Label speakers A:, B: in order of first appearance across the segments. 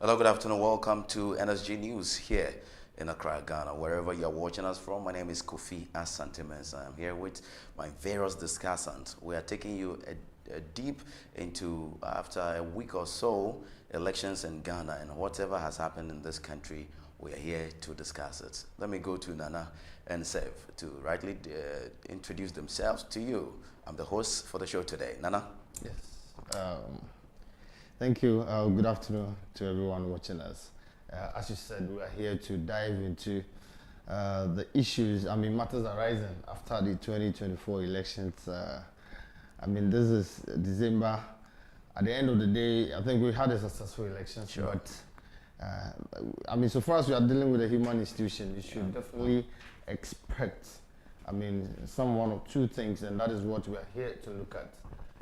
A: Hello, good afternoon. Welcome to NSG News here in Accra, Ghana. Wherever you're watching us from, my name is Kofi Asantemens. I'm here with my various discussants. We are taking you a deep into, after a week or so, elections in Ghana and whatever has happened in this country. We are here to discuss it. Let me go to Nana and Sev to rightly introduce themselves to you. I'm the host for the show today. Nana?
B: Yes. Thank you. Good afternoon to everyone watching us. As you said, we are here to dive into the issues, matters arising after the 2024 elections. This is December. At the end of the day, I think we had a successful election.
A: Sure.
B: But, so far as we are dealing with a human institution, you should definitely expect, some one or two things, and that is what we are here to look at.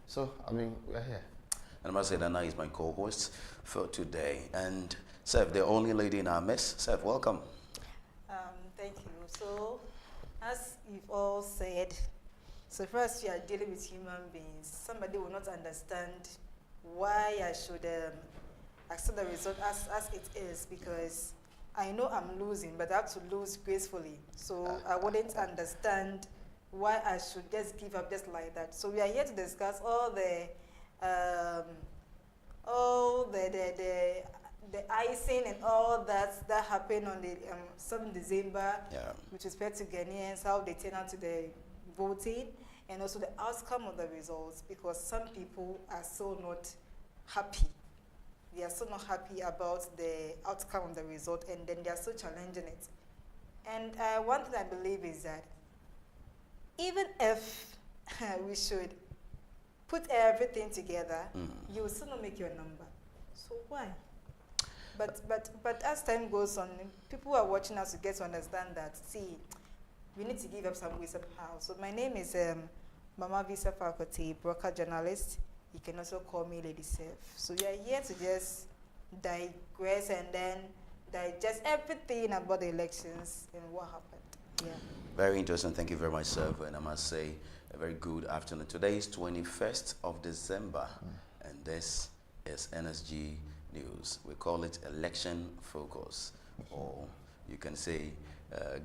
B: So, we are here.
A: And I must say Nana is my co-host for today. And Seth, the only lady in our midst. Seth, welcome.
C: Thank you. So, as you've all said, so first you are dealing with human beings. Somebody will not understand why I should accept the result as it is, because I know I'm losing, but I have to lose gracefully. So I wouldn't understand why I should just give up just like that. So we are here to discuss all the icing and all that happened on the 7th December, with respect to Ghanaians, how they turn out to the voting, and also the outcome of the results, because some people are so not happy. They are so not happy about the outcome of the result, and then they are so challenging it. And one thing I believe is that even if we should put everything together, you will still not make your number. So why? But as time goes on, people who are watching us to get to understand that, see, we need to give up some ways of how. So my name is Mama Visa Faculty, broker journalist. You can also call me Lady Sef. So we are here to just digress and then digest everything about the elections and what happened. Yeah.
A: Very interesting. Thank you very much, sir. And I must say, a very good afternoon. Today is 21st of December, and this is NSG News. We call it Election Focus, or you can say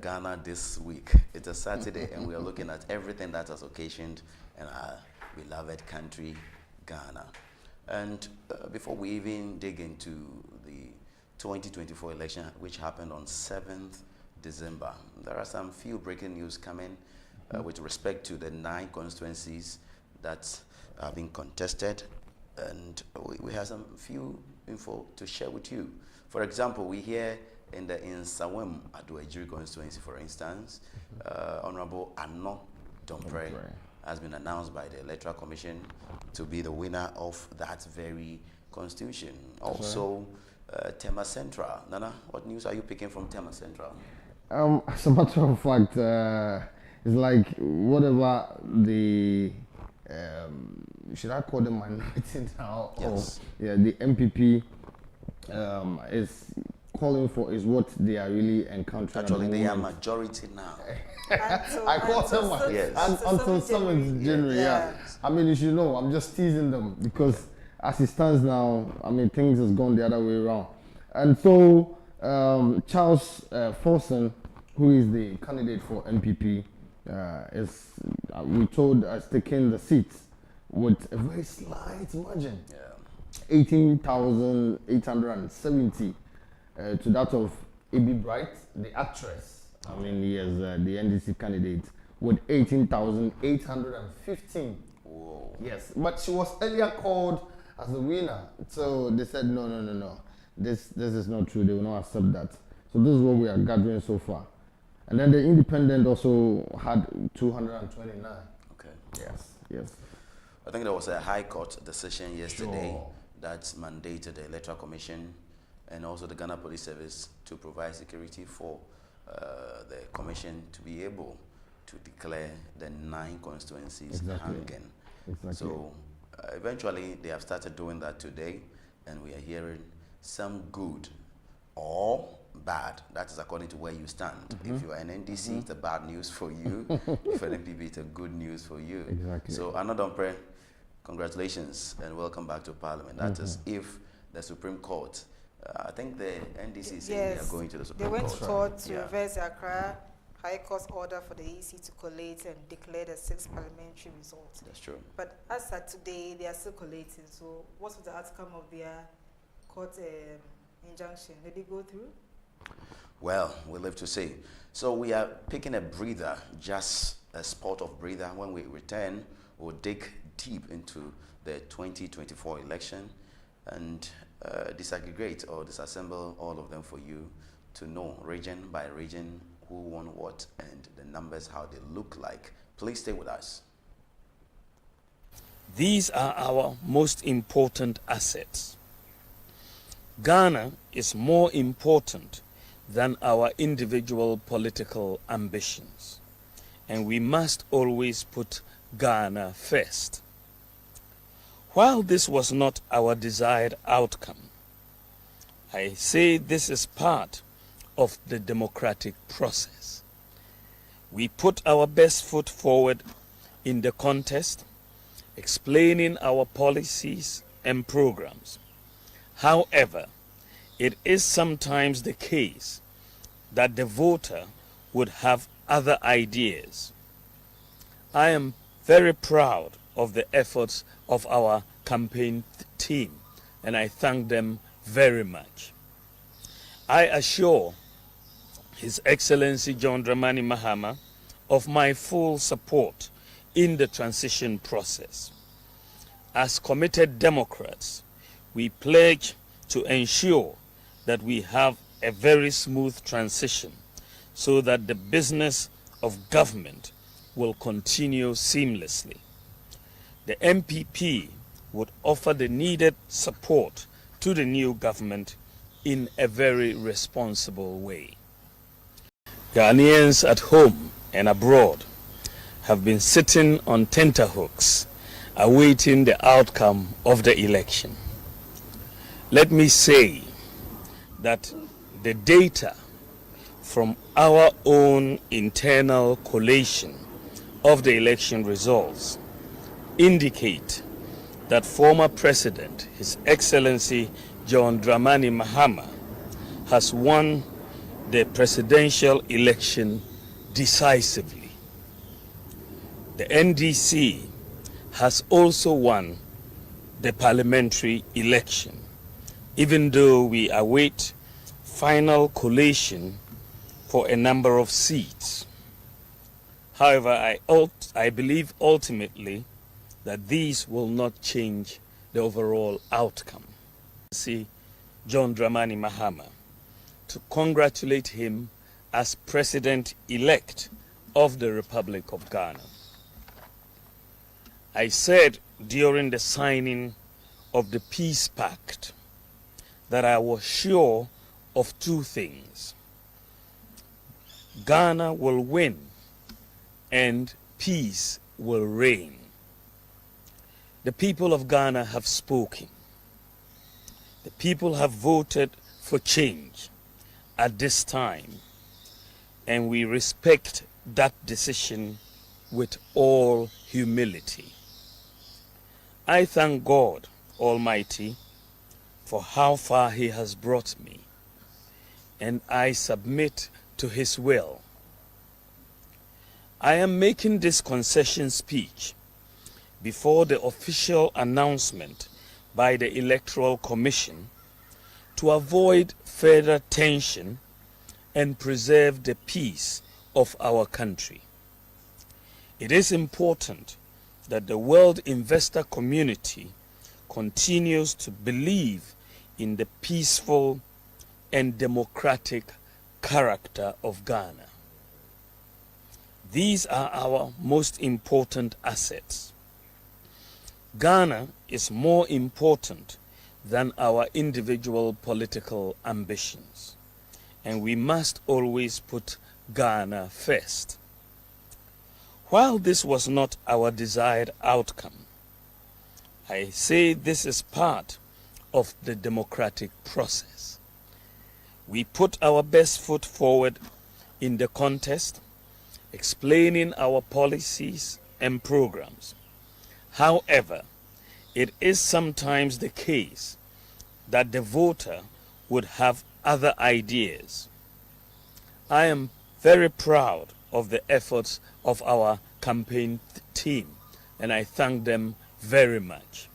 A: Ghana this week. It's a Saturday, and we are looking at everything that has occasioned in our beloved country, Ghana. And before we even dig into the 2024 election, which happened on 7th December, there are some few breaking news coming with respect to the 9 constituencies that are being contested, and we have some few info to share with you. For example, we hear in Sawem Aduajiri constituency, for instance, Honorable Anno Dompre has been announced by the Electoral Commission to be the winner of that very constitution. Also, Tema Central. Nana, what news are you picking from Tema Central?
B: As a matter of fact, it's like whatever the should I call them minority now?
A: Yes.
B: The MPP is calling for is what they are really encountering.
A: Actually, they are majority now.
B: I call them until 7th January. Yeah. You should know. I'm just teasing them because as it stands now, things has gone the other way around. And so Charles Forson, who is the candidate for MPP, is we told has taken the seat with a very slight margin, 18,870 to that of A.B. Bright, the actress. He is the NDC candidate with 18,815.
A: Whoa.
B: Yes, but she was earlier called as the winner. So they said no. This is not true. They will not accept that. So this is what we are gathering so far. And then the independent also had 229.
A: Okay.
B: Yes.
A: I think there was a High Court decision yesterday that mandated the Electoral Commission and also the Ghana Police Service to provide security for the Commission to be able to declare the 9 constituencies hanging.
B: Exactly.
A: So eventually they have started doing that today, and we are hearing some good or bad. That is according to where you stand. If you are an NDC, it's a bad news for you. If you're an NPP, it's a good news for you.
B: Exactly.
A: So Anna Dompre, congratulations and welcome back to Parliament. That is if the Supreme Court I think the NDC is saying they are going to the Supreme
C: Court. They went to court to reverse the Accra High Court's order for the EC to collate and declare the 6 parliamentary results.
A: That's true.
C: But as of today, they are still collating. So what was the outcome of their court injunction? Did they go through?
A: Well, we'll live to see. So we are picking a breather, just a spot of breather. When we return, we'll dig deep into the 2024 election and disaggregate or disassemble all of them for you to know region by region who won what and the numbers, how they look like. Please stay with us.
D: These are our most important assets. Ghana is more important than our individual political ambitions, and we must always put Ghana first. While this was not our desired outcome, I say this is part of the democratic process. We put our best foot forward in the contest, explaining our policies and programs. However, it is sometimes the case that the voter would have other ideas. I am very proud of the efforts of our campaign team, and I thank them very much. I assure His Excellency John Dramani Mahama of my full support in the transition process. As committed Democrats, we pledge to ensure that we have a very smooth transition so that the business of government will continue seamlessly. The MPP would offer the needed support to the new government in a very responsible way. Ghanaians at home and abroad have been sitting on tenterhooks awaiting the outcome of the election. Let me say that the data from our own internal collation of the election results indicate that former President, His Excellency John Dramani Mahama, has won the presidential election decisively. The NDC has also won the parliamentary election, even though we await final collation for a number of seats. However, I believe ultimately that these will not change the overall outcome. See John Dramani Mahama to congratulate him as President-elect of the Republic of Ghana. I said during the signing of the Peace Pact that I was sure of two things. Ghana will win and peace will reign. The people of Ghana have spoken. The people have voted for change at this time, and we respect that decision with all humility. I thank God Almighty for how far He has brought me, and I submit to His will. I am making this concession speech before the official announcement by the Electoral Commission to avoid further tension and preserve the peace of our country. It is important that the world investor community continues to believe in the peaceful and democratic character of Ghana. These are our most important assets. Ghana is more important than our individual political ambitions, and we must always put Ghana first. While this was not our desired outcome, I say this is part of the democratic process. We put our best foot forward in the contest, explaining our policies and programs. However, it is sometimes the case that the voter would have other ideas. I am very proud of the efforts of our campaign team, and I thank them very much.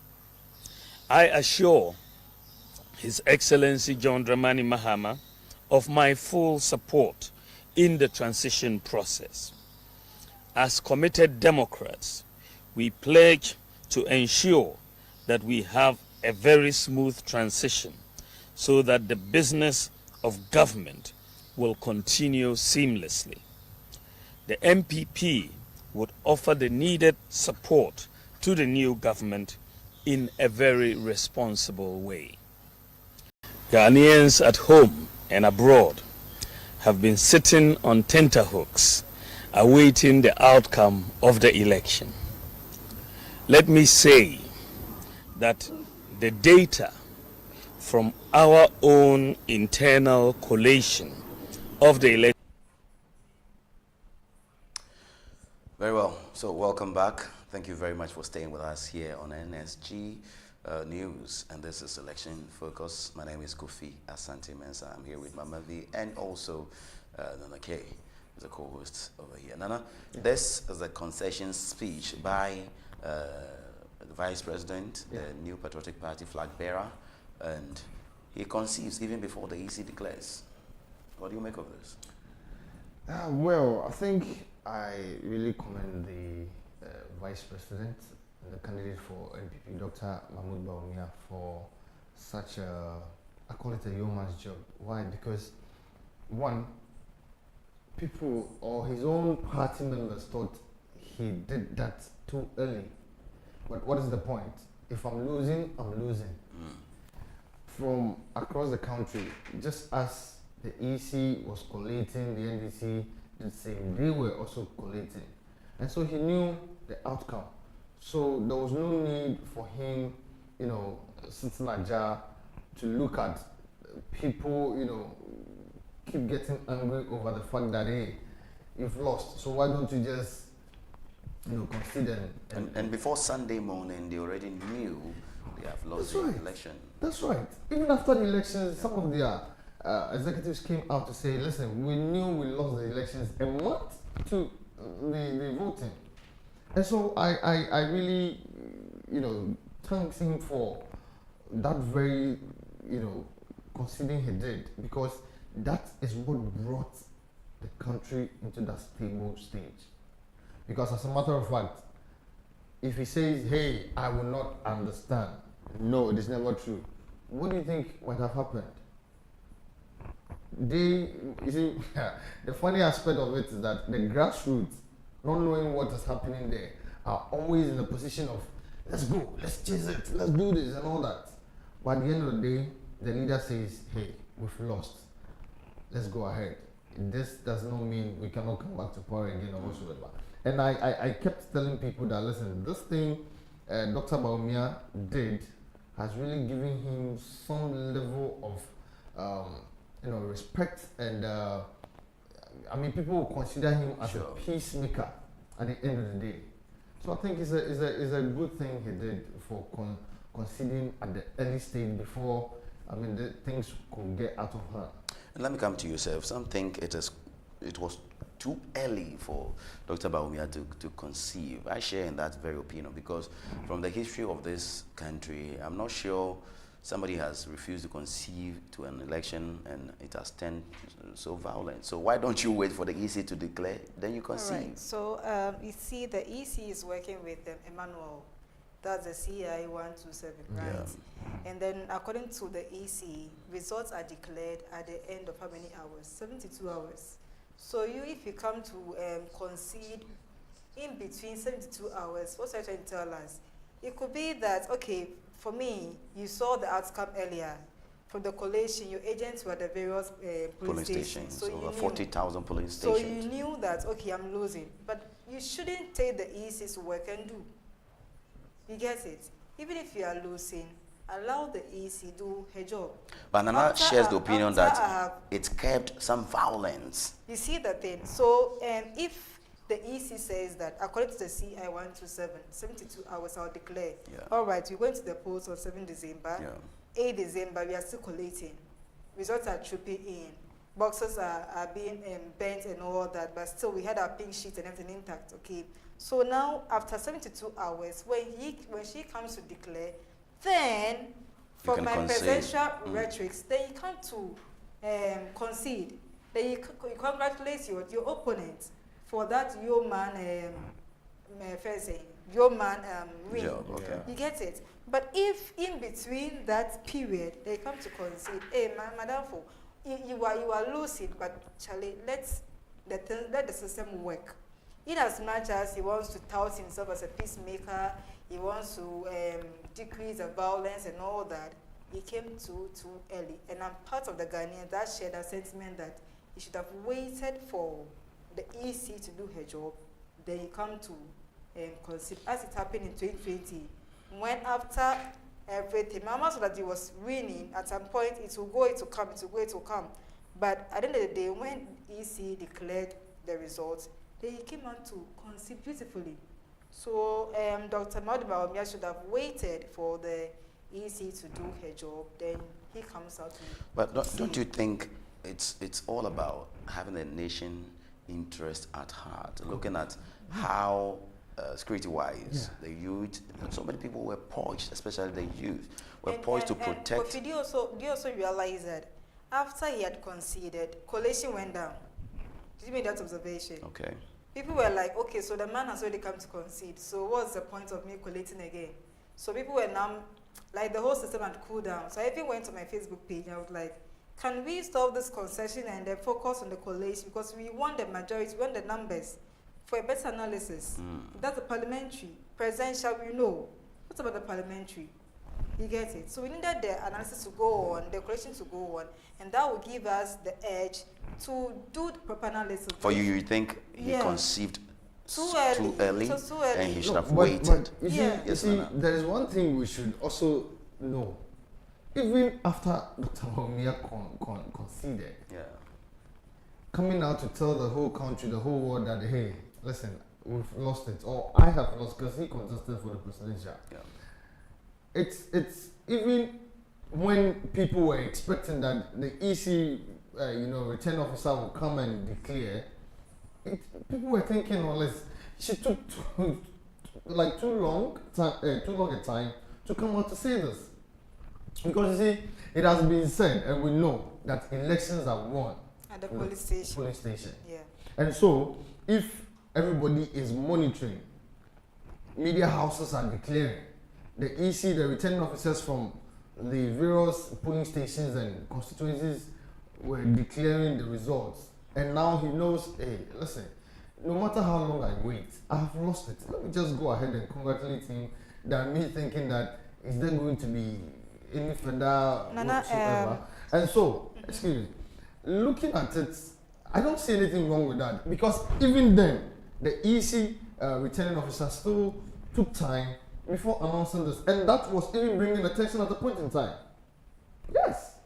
D: I assure His Excellency John Dramani Mahama of my full support in the transition process. As committed Democrats, we pledge to ensure that we have a very smooth transition so that the business of government will continue seamlessly. The MPP would offer the needed support to the new government in a very responsible way. Ghanaians at home and abroad have been sitting on tenterhooks awaiting the outcome of the election. Let me say that the data from our own internal collation of the election.
A: Very well. So welcome back. Thank you very much for staying with us here on NSG News. And this is Election Focus. My name is Kofi Asante Mensah. I'm here with Mama V and also Nana K, the co-host over here. Nana, this is a concession speech by the Vice President, the New Patriotic Party flag bearer, and he conceives even before the EC declares. What do you make of this?
B: Well, I think I really commend the Vice President and the candidate for NPP, Dr. Mahmoud Bawumia, for such a, I call it a yeoman's job. Why? Because, one, people or his own party members thought he did that too early. But what is the point? If I'm losing, I'm losing. From across the country, just as the EC was collating, the NDC did the same, they were also collating. And so he knew the outcome. So there was no need for him, sitting at jar to look at people, keep getting angry over the fact that, hey, you've lost. So why don't you just, consider.
A: And before Sunday morning, they already knew they have lost the election.
B: That's right. Even after the elections, some of their executives came out to say, listen, we knew we lost the elections a month to the voting. And so I really, thanks him for that very, considering he did, because that is what brought the country into that stable stage. Because as a matter of fact, if he says, hey, I will not understand, no, it is never true. What do you think might have happened? You see, the funny aspect of it is that the grassroots, not knowing what is happening there, are always in a position of, let's go, let's chase it, let's do this and all that. But at the end of the day, the leader says, hey, we've lost, let's go ahead. This does not mean we cannot come back to power again or whatsoever. And I kept telling people that, listen, this thing Dr. Bawumia did has really given him some level of respect, and people will consider him as a peacemaker at the end of the day. So I think it's a good thing he did for conceding at the early stage before the things could get out of hand.
A: And let me come to yourself. Some think it was too early for Dr. Bawumia to conceive. I share in that very opinion, because from the history of this country, I'm not sure somebody has refused to conceive to an election and it has turned so violent. So why don't you wait for the EC to declare, then you conceive? All right.
C: So you see, the EC is working with Emmanuel. That's the CI 127, right? Yeah. And then according to the EC, results are declared at the end of how many hours? 72 hours. So if you come to concede in between 72 hours, what's that trying to tell us? It could be that, okay, for me, you saw the outcome earlier. For the collation, your agents were at the various police stations.
A: So over 40,000 police stations.
C: So you knew that, okay, I'm losing. But you shouldn't take the EC's work and do. You get it? Even if you are losing, allow the EC do her job.
A: But Nana shares the opinion that it kept some violence.
C: You see the thing. So if the EC says that, according to the CI 127, 72 hours I'll declare. Yeah. All right, we're going to the polls on 7 December. Yeah. 8 December, we are still collating. results are trooping in. Boxes are being bent and all that, but still we had our pink sheet and everything intact, okay? So now, after 72 hours, when she comes to declare, then, from my presidential rhetorics, then you come to concede. Then you congratulate your opponent for that yeoman win.
A: Okay.
C: You get it? But if in between that period they come to concede, hey, Madam, you are losing, but Charlie, let the system work. In as much as he wants to tout himself as a peacemaker, he wants to decrease the violence and all that, he came too early. And I'm part of the Ghanaians that shared a sentiment that he should have waited for the EC to do her job, then he come to concede, as it happened in 2020, when after everything, Mama saw that he was winning, at some point it will go, it will come. But at the end of the day, when EC declared the results, then he came out to concede beautifully. So Dr. Maude should have waited for the EC to do her job, then he comes out to
A: But don't you think it's all about having a nation interest at heart, looking at how security-wise, the youth, so many people were poised, especially the youth, were poised to protect.
C: But do you also realize that after he had conceded, collation went down? Did you make that observation?
A: Okay.
C: People were like, okay, so the man has already come to concede, so what's the point of me collating again? So people were now, like the whole system had cooled down. So I even went to my Facebook page and I was like, can we stop this concession and then focus on the collation? Because we want the majority, we want the numbers for a better analysis. That's the parliamentary. Presidential, we know. What about the parliamentary? You get it? So we needed the analysis to go on, the collation to go on, and that will give us the edge to do the proper analysis.
A: For you think he conceived
C: too early,
A: and he should have waited?
B: But you see, there is one thing we should also know. Even after Dr. Bawumia conceded, coming out to tell the whole country, the whole world that, hey, listen, we've lost it, or I have lost because he contested for the presidential. It's even when people were expecting that the EC, return officer will come and declare, people were thinking, she took too long a time to come out to say this. Because you see, it has been said, and we know that elections are won
C: at the police station. Yeah.
B: And so, if everybody is monitoring, media houses are declaring, the EC, the returning officers from the various polling stations and constituencies were declaring the results. And now he knows, hey, listen, no matter how long I wait, I have lost it. Let me just go ahead and congratulate him than me thinking that is there going to be any further whatsoever. And so, excuse me, looking at it, I don't see anything wrong with that, because even then, the EC returning officer still took time before announcing this, and that was even bringing attention at the point in time. Yes,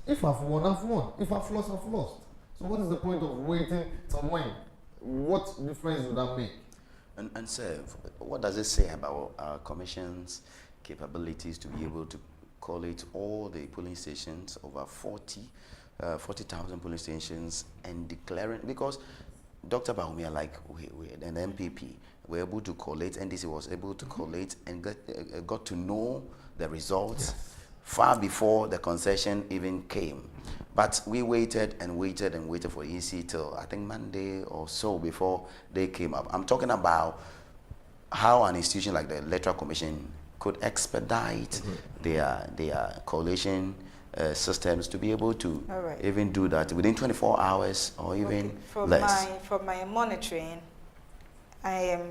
B: if I've won, I've won. If I've lost, I've lost. So what is the point of waiting to win? What difference would that make?
A: And sir, what does it say about our commission's capabilities to be able to collate all the polling stations, over 40,000 polling stations, and declaring, because Dr. Bawumia, like an MPP, were able to collate, NDC was able to collate and got to know the results far before the concession even came. But we waited and waited and waited for EC till I think Monday or so before they came up. I'm talking about how an institution like the Electoral Commission could expedite their collation systems to be able to even do that within 24 hours or even less.
C: For my monitoring,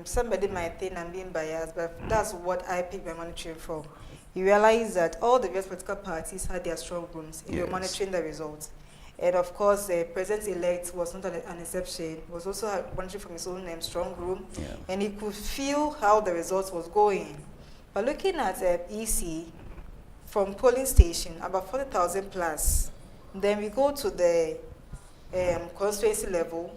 C: somebody might think I'm being biased, but that's what I pick my monitoring for. You realize that all the various political parties had their strong rooms in monitoring the results. And of course, the president-elect was not an exception. He was also monitoring from his own strong room. And he could feel how the results was going. But looking at EC, from polling station, about 40,000 plus, then we go to the constituency level,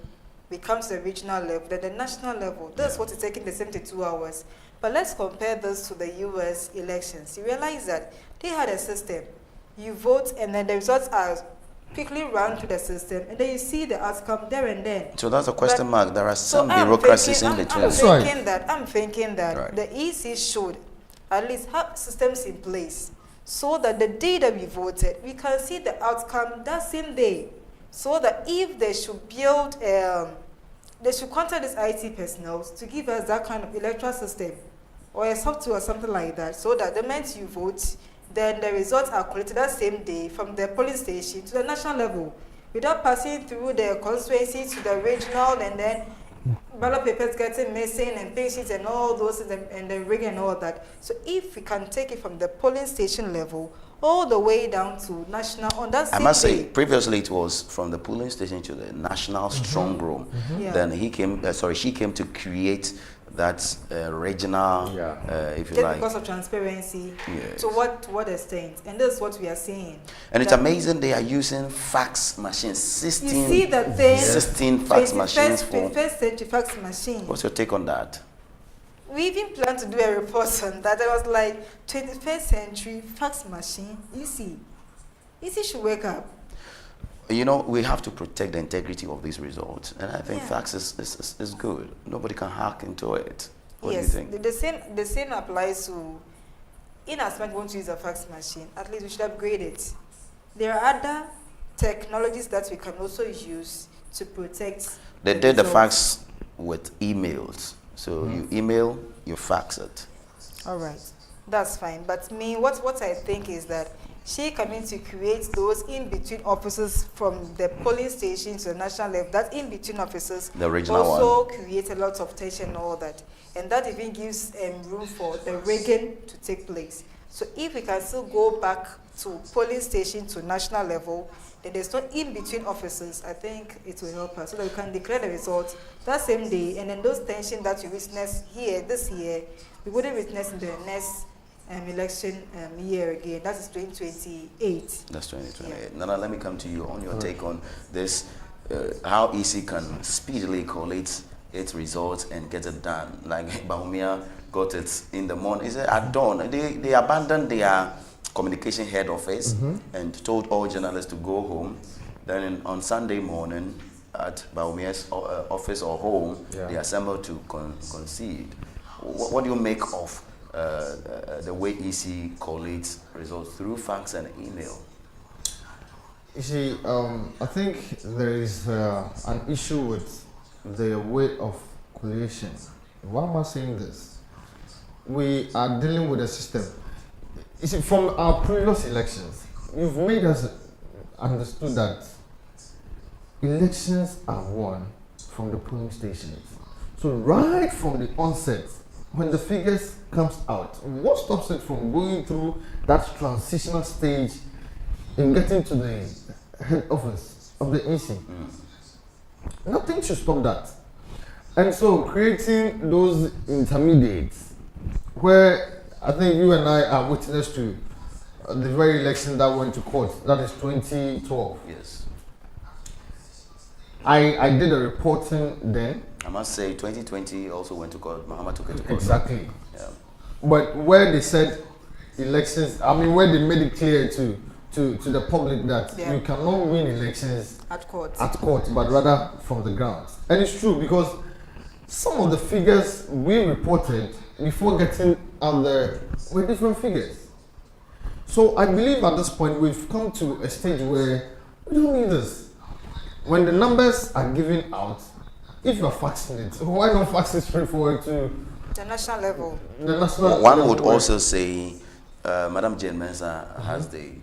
C: we come to the regional level, then the national level. That's what is taking the 72 hours. But let's compare this to the US elections. You realize that they had a system. You vote and then the results are quickly run through the system, and then you see the outcome there and then.
A: So that's a question mark. There are some bureaucracies in between.
C: I'm thinking that the EC should at least have systems in place so that the day that we voted, we can see the outcome that same day. So that if they should build, they should contact this IT personnel to give us that kind of electoral system or a software or something like that, so that the moment you vote, then the results are collected that same day from the polling station to the national level, without passing through the constituency to the regional, and then ballot papers getting missing and pay sheets and all those and the rig and all that. So if we can take it from the polling station level all the way down to national on that same
A: I must say,
C: day.
A: previously it was from the polling station to the national strong room. Then he came. She came to create that regional, if you
C: just
A: like.
C: Because of transparency.
A: Yes.
C: To what extent? And this is what we are seeing.
A: And it's amazing they are using fax machines. 16,
C: you see the thing,
A: 16 fax machines for.
C: 21st century fax machine.
A: What's your take on that?
C: We even planned to do a report on that. I was like, 21st century fax machine, easy. Easy should wake up.
A: You know, we have to protect the integrity of these results. And I think fax is good. Nobody can hack into it. What do you think?
C: The same applies to, in as much we want to use a fax machine, at least we should upgrade it. There are other technologies that we can also use to protect.
A: They did the fax with emails. So you email, you fax it.
C: All right, that's fine. But me, what I think is that she coming to create those in-between offices from the polling station to the national level. That in-between offices
A: the original
C: also create a lot of tension and all that. And that even gives room for the rigging to take place. So if we can still go back to polling station to national level, then there's no in-between offices, I think it will help us so that we can declare the results that same day. And then those tensions that we witness here, this year, we wouldn't witness in the next election year again. That is 2028. That's
A: 2028. Yeah. Nana, let me come to you on your take on this, how EC can speedily collate its results and get it done. Like Baumia got it in the morning. Is it at dawn? They abandoned their communication head office and told all journalists to go home. Then on Sunday morning at Baumia's office or home, they assembled to concede. What do you make of the way EC collates results through fax and email?
B: You see, I think there is an issue with the way of collation. Why am I saying this? We are dealing with a system. You see, from our previous elections, you've made us understood that elections are won from the polling stations. So right from the onset, when the figures comes out, what stops it from going through that transitional stage in getting to the head office of the EC? Nothing should stop that. And so creating those intermediates where I think you and I are witness to the very election that went to court, that is 2012.
A: Yes.
B: I did a reporting then.
A: I must say 2020 also went to court. Mahama took it to court.
B: Exactly.
A: Yeah.
B: But where they said elections, I mean where they made it clear to the public that you cannot win elections
C: at court,
B: but rather from the grounds. And it's true because some of the figures we reported before getting out there were different figures. So I believe at this point we've come to a stage where we don't need this. When the numbers are given out, if you're faxing it, why not fax it straightforward to
C: the national level?
B: The national
A: One would also say, Madam Jane Mensah has the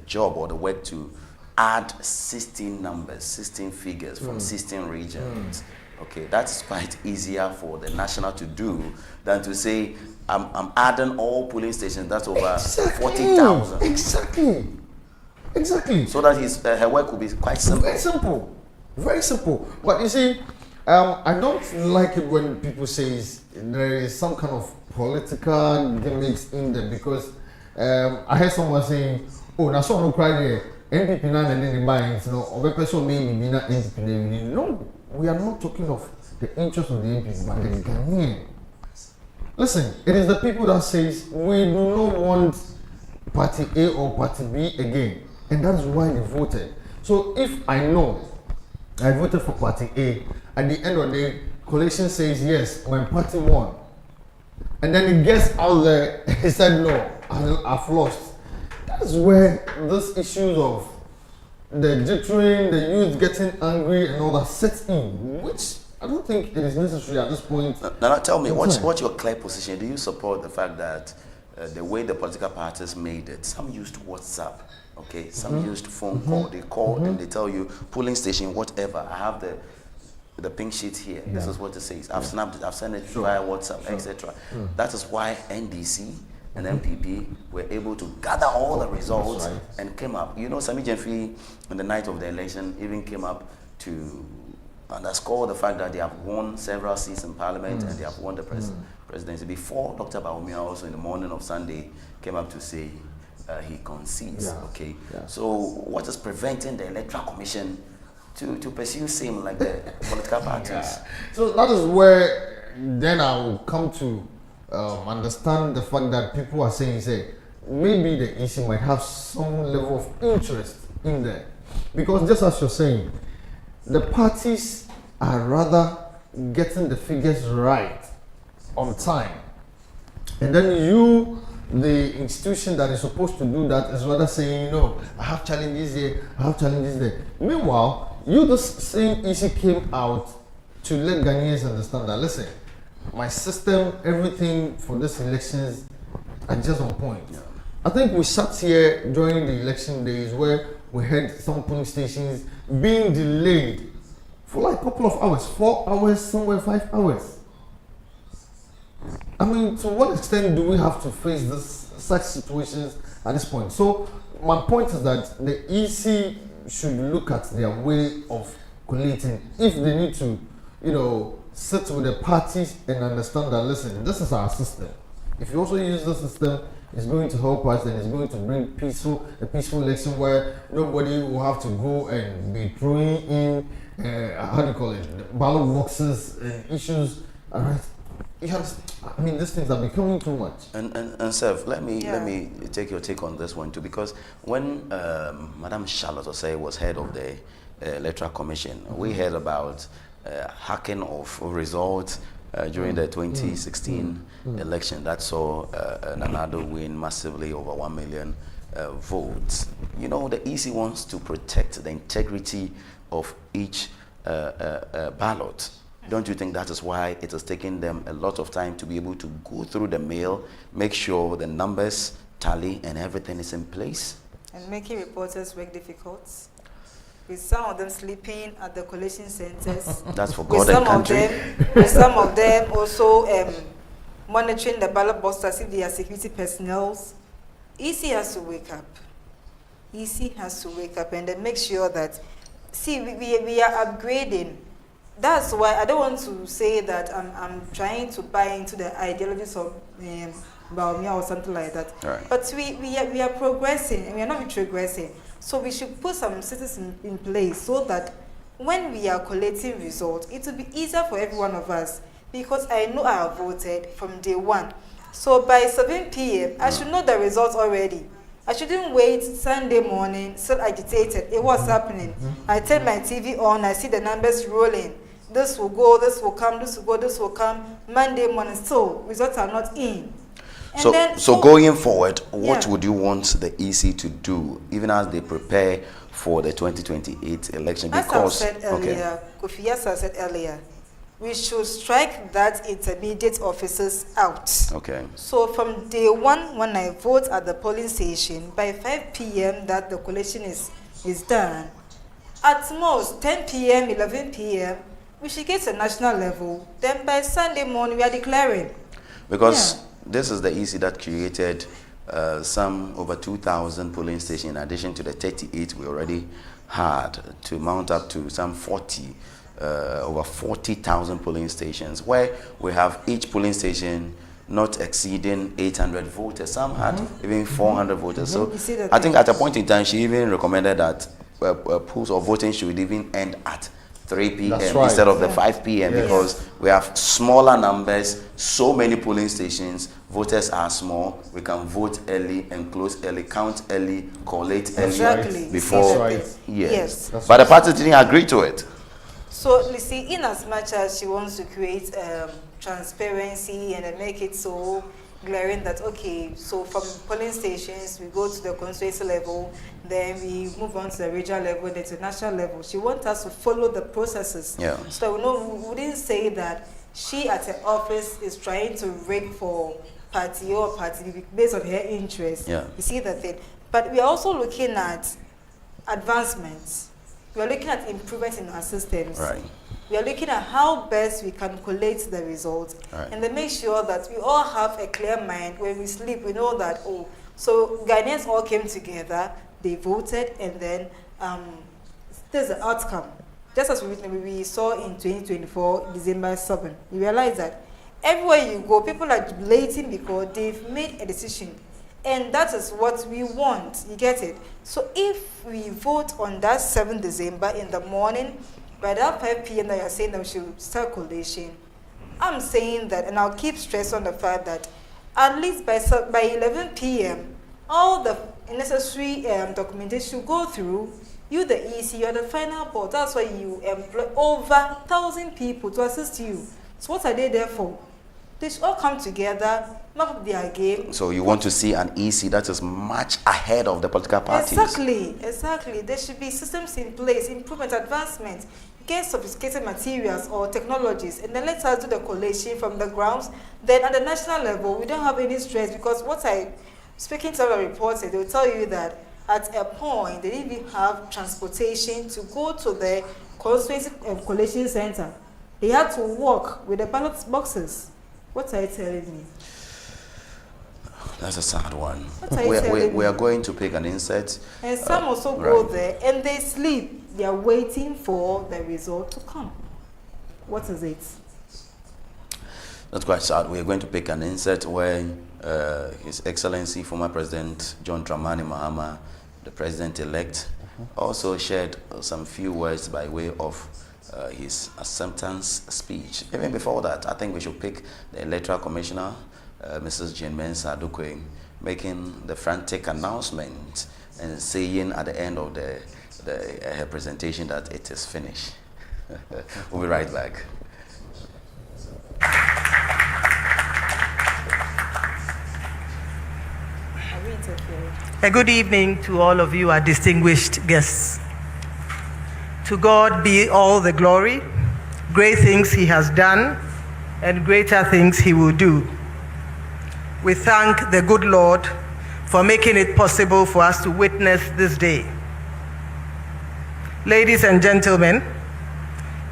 A: job or the work to add 16 numbers, 16 figures from 16 regions. Okay, that's quite easier for the national to do than to say, I'm adding all polling stations, that's over 40,000.
B: Exactly.
A: So that her work will be quite simple.
B: Very simple. But you see, I don't like it when people say there is some kind of political gimmicks in there because I heard someone saying, oh, that's not cry there. NPP now and then the buying, you know, or person may be not NPP. No, we are not talking of the interest of the NPP, but the Ghanaian. Listen, it is the people that says we do not want party A or party B again. And that's why they voted. So if I know I voted for party A, at the end of the day, coalition says yes, when party won. And then it gets out there, he said no, I've lost. That's where those issues of the jittering, the youth getting angry and all that sets in, which I don't think it is necessary at this point.
A: Now tell me, what's your clear position? Do you support the fact that the way the political parties made it, some used WhatsApp, okay, some used phone call, they call and they tell you, polling station, whatever, I have the pink sheet here, this is what it says, I've snapped it, I've sent it via WhatsApp, etc. That is why NDC and MPP were able to gather all the results and came up. You know, Sami Jemfi, on the night of the election, even came up to underscore the fact that they have won several seats in parliament and they have won the presidency. Before Dr. Baumia also in the morning of Sunday came up to say he concedes, okay? So what is preventing the Electoral Commission to pursue same like the political parties?
B: So that is where then I will come to understand the fact that people are saying, maybe the EC might have some level of interest in there. Because just as you're saying, the parties are rather getting the figures right on time. And then you, the institution that is supposed to do that, is rather saying, no, I have challenges here, I have challenges there. Meanwhile, you, the same EC, came out to let Ghanaians understand that, listen, my system, everything for these elections are just on point. I think we sat here during the election days where we had some polling stations being delayed for like a couple of hours, 4 hours, somewhere 5 hours. I mean, to what extent do we have to face such situations at this point? So my point is that the EC should look at their way of collating. If they need to, sit with the parties and understand that, listen, this is our system. If you also use the system, it's going to help us and it's going to bring a peaceful election where nobody will have to go and be throwing in, ballot boxes and issues. All right. I mean, these things are becoming too much.
A: And Seth, let me take your take on this one too, because when Madam Charlotte Osei was head of the Electoral Commission, we heard about hacking of results during the 2016 election that saw Nanado win massively over 1 million votes. You know, the EC wants to protect the integrity of each ballot. Don't you think that is why it has taken them a lot of time to be able to go through the mail, make sure the numbers tally and everything is in place?
C: And making reporters work difficult. With some of them sleeping at the collation centers.
A: That's for God and country.
C: With some of them also monitoring the ballot boxes as if they are security personnel. EC has to wake up. EC has to wake up and then make sure that, see, we are upgrading. That's why I don't want to say that I'm trying to buy into the ideologies of Baumia or something like that.
A: Right.
C: But we are progressing and we are not retrogressing. So we should put some systems in place so that when we are collating results, it will be easier for every one of us, because I know I have voted from day one. So by 7 p.m., I should know the results already. I shouldn't wait Sunday morning, still agitated. It was happening. I turn my TV on, I see the numbers rolling. This will go, this will come, this will go, this will come. Monday morning, still, results are not in.
A: So going forward, what would you want the EC to do, even as they prepare for the 2028 election? Because,
C: as I said earlier, Kofi, as I said earlier, we should strike that intermediate officers out.
A: Okay.
C: So from day one, when I vote at the polling station, by 5 p.m. that the collation is done, at most 10 p.m., 11 p.m., we should get to national level. Then by Sunday morning, we are declaring.
A: Because this is the EC that created some over 2,000 polling stations in addition to the 38 we already had, to mount up to some 40, over 40,000 polling stations, where we have each polling station not exceeding 800 voters. Some had even 400 voters. So I think at a point in time, she even recommended that polls or voting should even end at 3 p.m. instead of the 5 p.m. because we have smaller numbers, so many polling stations, voters are small, we can vote early and close early, count early, collate early before. Yes. But the party didn't agree to it.
C: So, you see, in as much as she wants to create transparency and make it so glaring that, okay, so from polling stations, we go to the constituency level, then we move on to the regional level, then to the national level. She wants us to follow the processes. So we wouldn't say that she at her office is trying to rig for party or party based on her interests. You see that thing. But we are also looking at advancements. We are looking at improvements in our systems. We are looking at how best we can collate the results and then make sure that we all have a clear mind. When we sleep, we know that, oh, so Ghanaians all came together, they voted, and then there's the outcome. Just as we saw in 2024, December 7, you realize that everywhere you go, people are jubilating because they've made a decision. And that is what we want, you get it? So if we vote on that 7th December in the morning, by that 5 p.m. that you're saying that we should start collation, I'm saying that, and I'll keep stress on the fact that at least by 11 p.m., all the necessary documentation should go through. You, the EC, you're the final board. That's why you employ over 1,000 people to assist you. So what are they there for? They should all come together, map up their game. So
A: you want to see an EC that is much ahead of the political parties?
C: Exactly. There should be systems in place, improvement, advancement, get sophisticated materials or technologies, and then let us do the collation from the grounds. Then at the national level, we don't have any stress because speaking to other reporters, they will tell you that at a point, they didn't even have transportation to go to the constituency collation center. They had to walk with the ballot boxes. What are you telling me?
A: That's a sad one. We are going to pick an insert.
C: And some also go there and they sleep. They are waiting for the result to come. What is it?
A: That's quite sad. We are going to pick an insert where His Excellency, former President John Dramani Mahama, the President-elect, also shared some few words by way of his acceptance speech. Even before that, I think we should pick the Electoral Commissioner, Mrs. Jane Mensah Adokwe, making the frantic announcement and saying at the end of her presentation that it is finished. We'll be right back.
E: A good evening to all of you, our distinguished guests. To God be all the glory, great things he has done, and greater things he will do. We thank the good Lord for making it possible for us to witness this day. Ladies and gentlemen,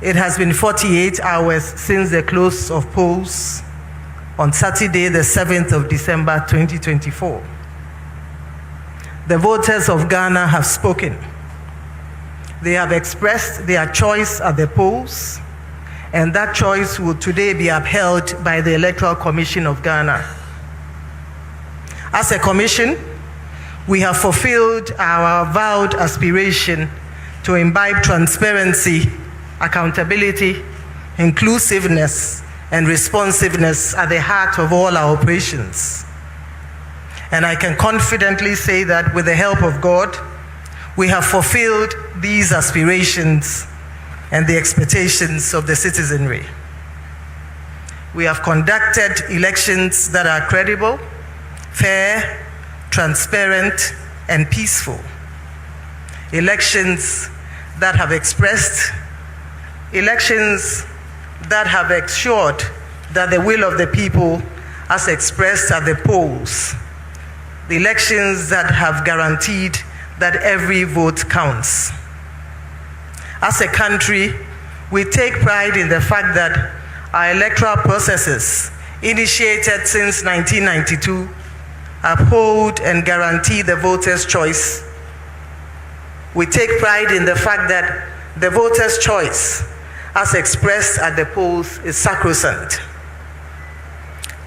E: it has been 48 hours since the close of polls on Saturday, the 7th of December, 2024. The voters of Ghana have spoken. They have expressed their choice at the polls, and that choice will today be upheld by the Electoral Commission of Ghana. As a commission, we have fulfilled our vowed aspiration to imbibe transparency, accountability, inclusiveness, and responsiveness at the heart of all our operations. And I can confidently say that with the help of God, we have fulfilled these aspirations and the expectations of the citizenry. We have conducted elections that are credible, fair, transparent, and peaceful. Elections that have ensured that the will of the people as expressed at the polls. The elections that have guaranteed that every vote counts. As a country, we take pride in the fact that our electoral processes, initiated since 1992, uphold and guarantee the voter's choice. We take pride in the fact that the voter's choice, as expressed at the polls, is sacrosanct.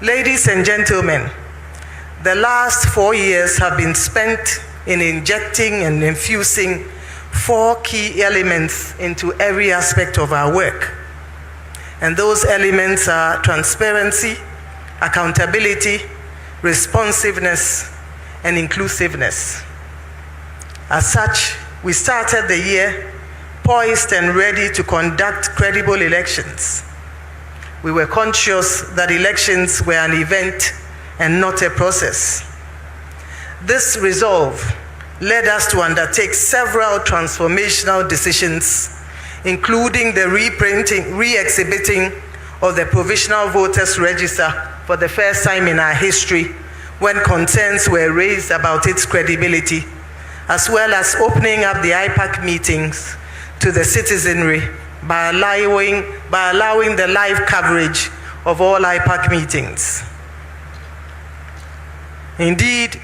E: Ladies and gentlemen, the last 4 years have been spent in injecting and infusing 4 key elements into every aspect of our work. And those elements are transparency, accountability, responsiveness, and inclusiveness. As such, we started the year poised and ready to conduct credible elections. We were conscious that elections were an event and not a process. This resolve led us to undertake several transformational decisions, including the reprinting, re-exhibiting of the Provisional Voters Register for the first time in our history, when concerns were raised about its credibility, as well as opening up the IPAC meetings to the citizenry by allowing the live coverage of all IPAC meetings. Indeed,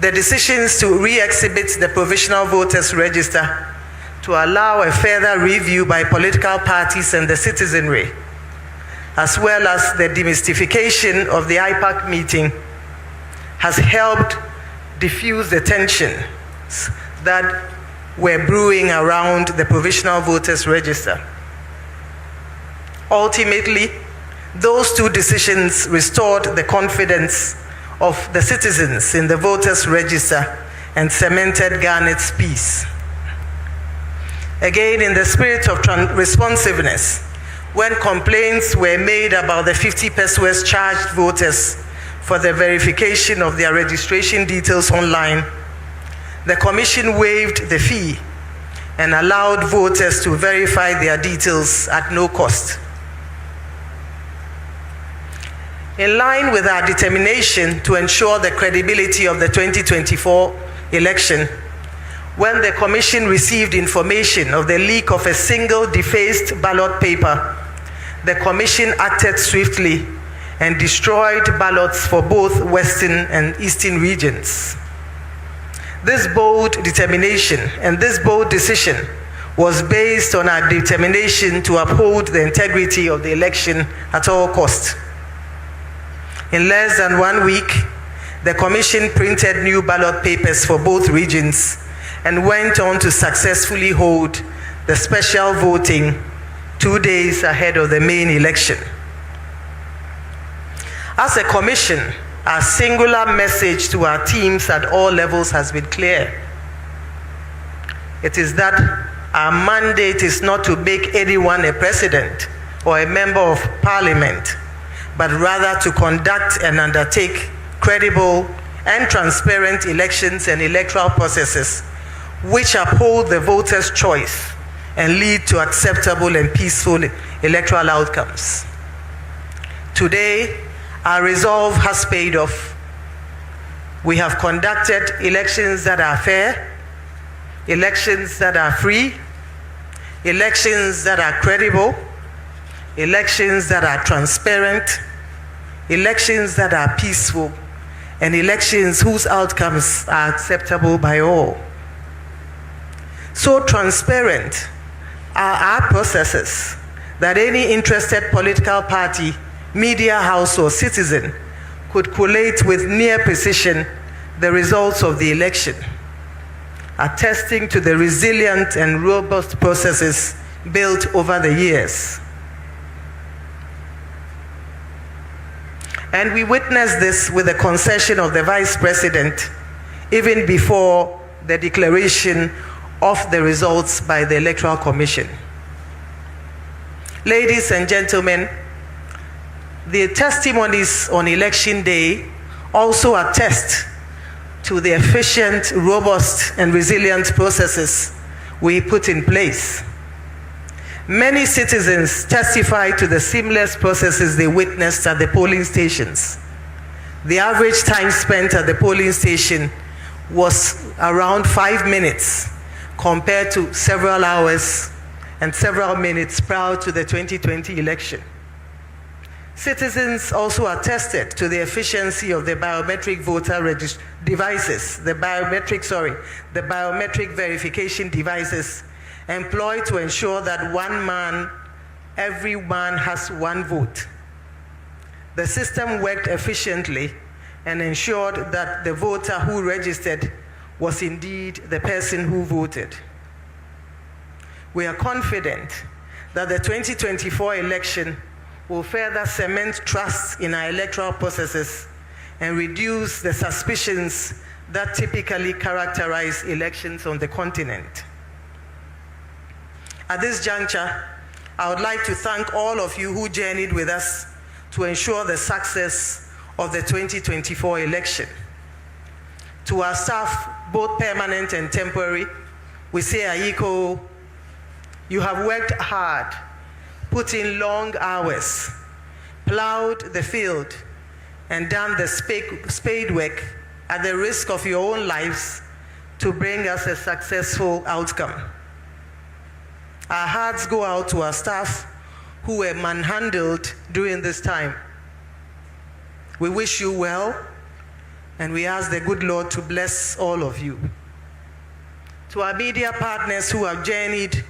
E: the decisions to re-exhibit the Provisional Voters Register to allow a further review by political parties and the citizenry, as well as the demystification of the IPAC meeting, has helped diffuse the tensions that were brewing around the Provisional Voters Register. Ultimately, those 2 decisions restored the confidence of the citizens in the Voters Register and cemented Ghana's peace. Again, in the spirit of responsiveness, when complaints were made about the 50 pesos charged voters for the verification of their registration details online, the Commission waived the fee and allowed voters to verify their details at no cost. In line with our determination to ensure the credibility of the 2024 election, when the Commission received information of the leak of a single defaced ballot paper, the Commission acted swiftly and destroyed ballots for both Western and Eastern regions. This bold determination and this bold decision was based on our determination to uphold the integrity of the election at all costs. In less than 1 week, the Commission printed new ballot papers for both regions and went on to successfully hold the special voting 2 days ahead of the main election. As a Commission, our singular message to our teams at all levels has been clear. It is that our mandate is not to make anyone a president or a member of parliament, but rather to conduct and undertake credible and transparent elections and electoral processes which uphold the voters' choice and lead to acceptable and peaceful electoral outcomes. Today, our resolve has paid off. We have conducted elections that are fair, elections that are free, elections that are credible, elections that are transparent, elections that are peaceful, and elections whose outcomes are acceptable by all. So transparent are our processes that any interested political party, media house, or citizen could collate with near precision the results of the election, attesting to the resilient and robust processes built over the years. And we witnessed this with the concession of the Vice President, even before the declaration of the results by the Electoral Commission. Ladies and gentlemen, the testimonies on Election Day also attest to the efficient, robust, and resilient processes we put in place. Many citizens testified to the seamless processes they witnessed at the polling stations. The average time spent at the polling station was around 5 minutes compared to several hours and several minutes prior to the 2020 election. Citizens also attested to the efficiency of the biometric voter devices, the biometric verification devices employed to ensure that every man has one vote. The system worked efficiently and ensured that the voter who registered was indeed the person who voted. We are confident that the 2024 election will further cement trust in our electoral processes and reduce the suspicions that typically characterize elections on the continent. At this juncture, I would like to thank all of you who journeyed with us to ensure the success of the 2024 election. To our staff, both permanent and temporary, we say, Ayiko, you have worked hard, put in long hours, plowed the field, and done the spade work at the risk of your own lives to bring us a successful outcome. Our hearts go out to our staff who were manhandled during this time. We wish you well, and we ask the good Lord to bless all of you. To our media partners who have journeyed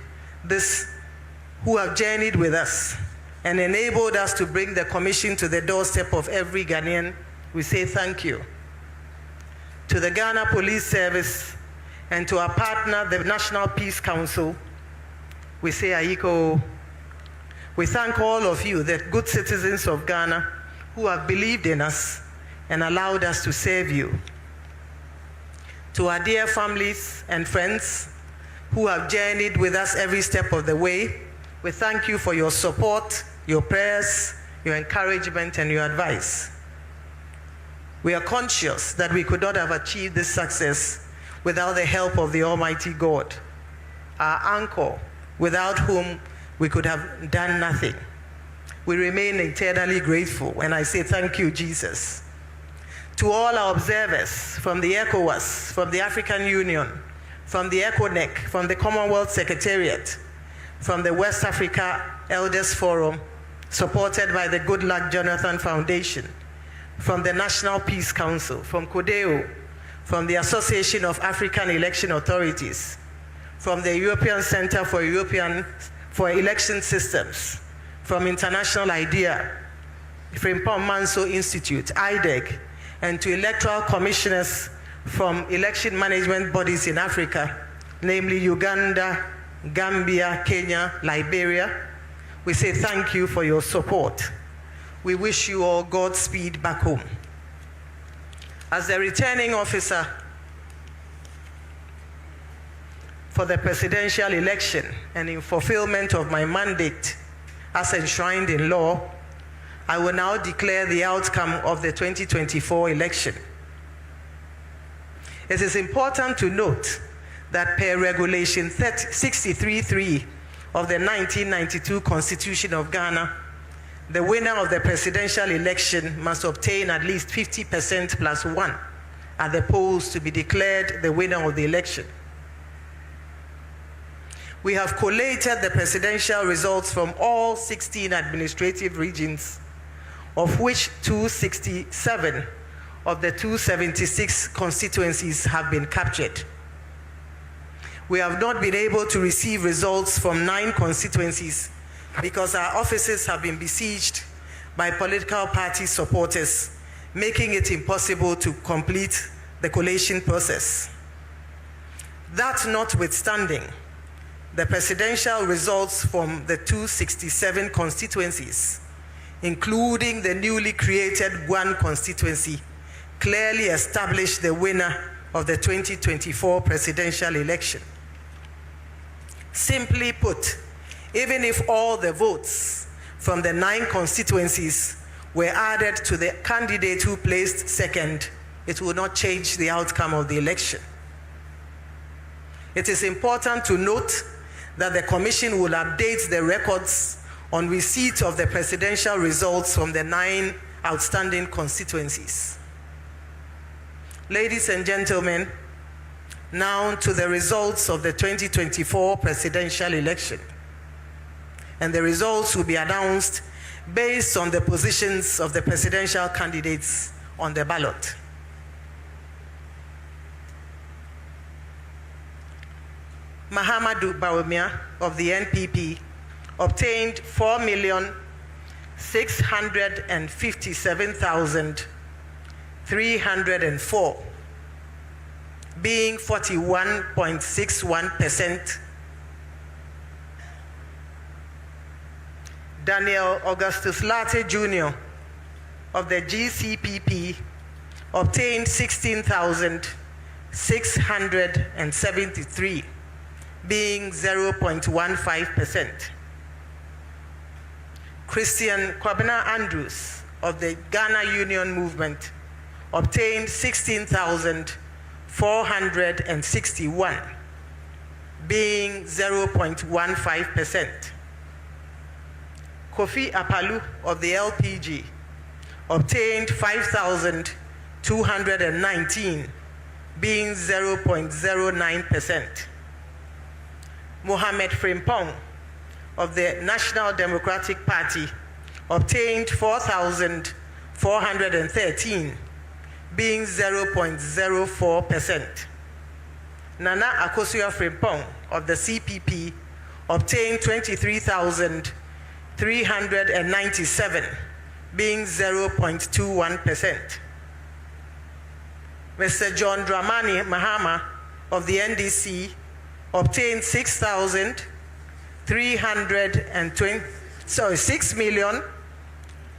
E: with us and enabled us to bring the commission to the doorstep of every Ghanaian, we say thank you. To the Ghana Police Service and to our partner, the National Peace Council, we say, Ayiko, we thank all of you, the good citizens of Ghana, who have believed in us and allowed us to serve you. To our dear families and friends who have journeyed with us every step of the way, we thank you for your support, your prayers, your encouragement, and your advice. We are conscious that we could not have achieved this success without the help of the Almighty God, our anchor, without whom we could have done nothing. We remain eternally grateful, and I say thank you, Jesus. To all our observers from the ECOWAS, from the African Union, from the ECONEC, from the Commonwealth Secretariat, from the West Africa Elders Forum, supported by the Good Luck Jonathan Foundation, from the National Peace Council, from CODEO, from the Association of African Election Authorities, from the European Center for Election Systems, from International IDEA, from Manso Institute, IDEG, and to electoral commissioners from election management bodies in Africa, namely Uganda, Gambia, Kenya, Liberia, we say thank you for your support. We wish you all Godspeed back home. As the returning officer for the presidential election and in fulfillment of my mandate as enshrined in law, I will now declare the outcome of the 2024 election. It is important to note that per Regulation 63.3 of the 1992 Constitution of Ghana, the winner of the presidential election must obtain at least 50% plus 1 at the polls to be declared the winner of the election. We have collated the presidential results from all 16 administrative regions, of which 267 of the 276 constituencies have been captured. We have not been able to receive results from 9 constituencies because our offices have been besieged by political party supporters, making it impossible to complete the collation process. That notwithstanding, the presidential results from the 267 constituencies, including the newly created Guan constituency, clearly established the winner of the 2024 presidential election. Simply put, even if all the votes from the 9 constituencies were added to the candidate who placed second, it will not change the outcome of the election. It is important to note that the Commission will update the records on receipt of the presidential results from the 9 outstanding constituencies. Ladies and gentlemen, now to the results of the 2024 presidential election. And the results will be announced based on the positions of the presidential candidates on the ballot. Mahamadou Bawumia of the NPP obtained 4,657,304, being 41.61%. Daniel Augustus Latte Jr. of the GCPP obtained 16,673, being 0.15%. Christian Kwabena Andrews of the Ghana Union Movement obtained 16,461, being 0.15%. Kofi Apalu of the LPG obtained 5,219, being 0.09%. Mohamed Frimpong of the National Democratic Party obtained 4,413, being 0.04%. Nana Akosua Frimpong of the CPP obtained 23,397, being 0.21%. Mr. John Dramani Mahama of the NDC obtained 6 million.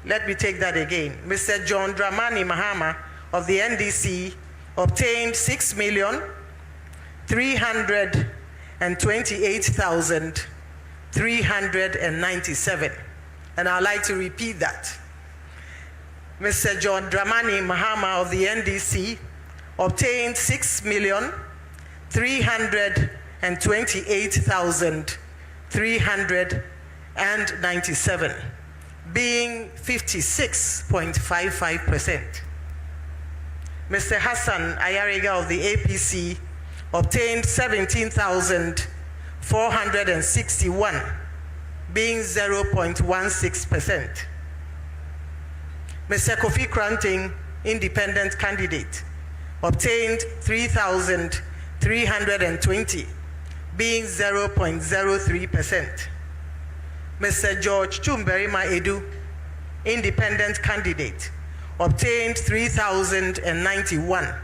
E: Let me take that again. Mr. John Dramani Mahama of the NDC obtained 6,328,397. And I'd like to repeat that. Mr. John Dramani Mahama of the NDC obtained 6,328,397, being 56.55%. Mr. Hassan Ayariga of the APC obtained 17,461, being 0.16%. Mr. Kofi Kranting, independent candidate, obtained 3,320, being 0.03%. Mr. George Chumberima Edu, independent candidate, obtained 3,091,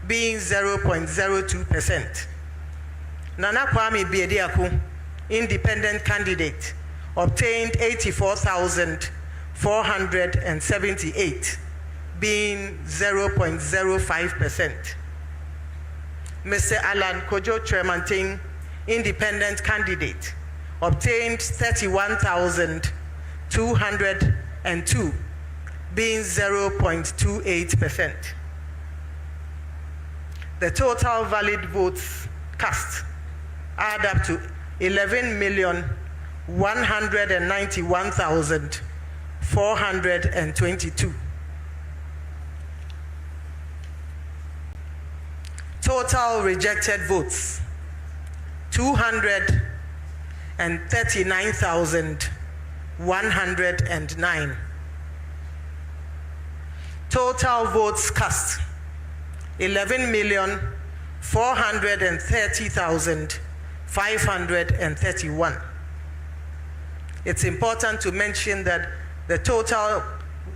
E: being 0.02%. Nana Kwame Biediaku, independent candidate, obtained 84,478, being 0.05%. Mr. Alan Kojo Tremanting, independent candidate, obtained 31,202, being 0.28%. The total valid votes cast add up to 11,191,422. Total rejected votes 239,109. Total votes cast 11,430,531. It's important to mention that the total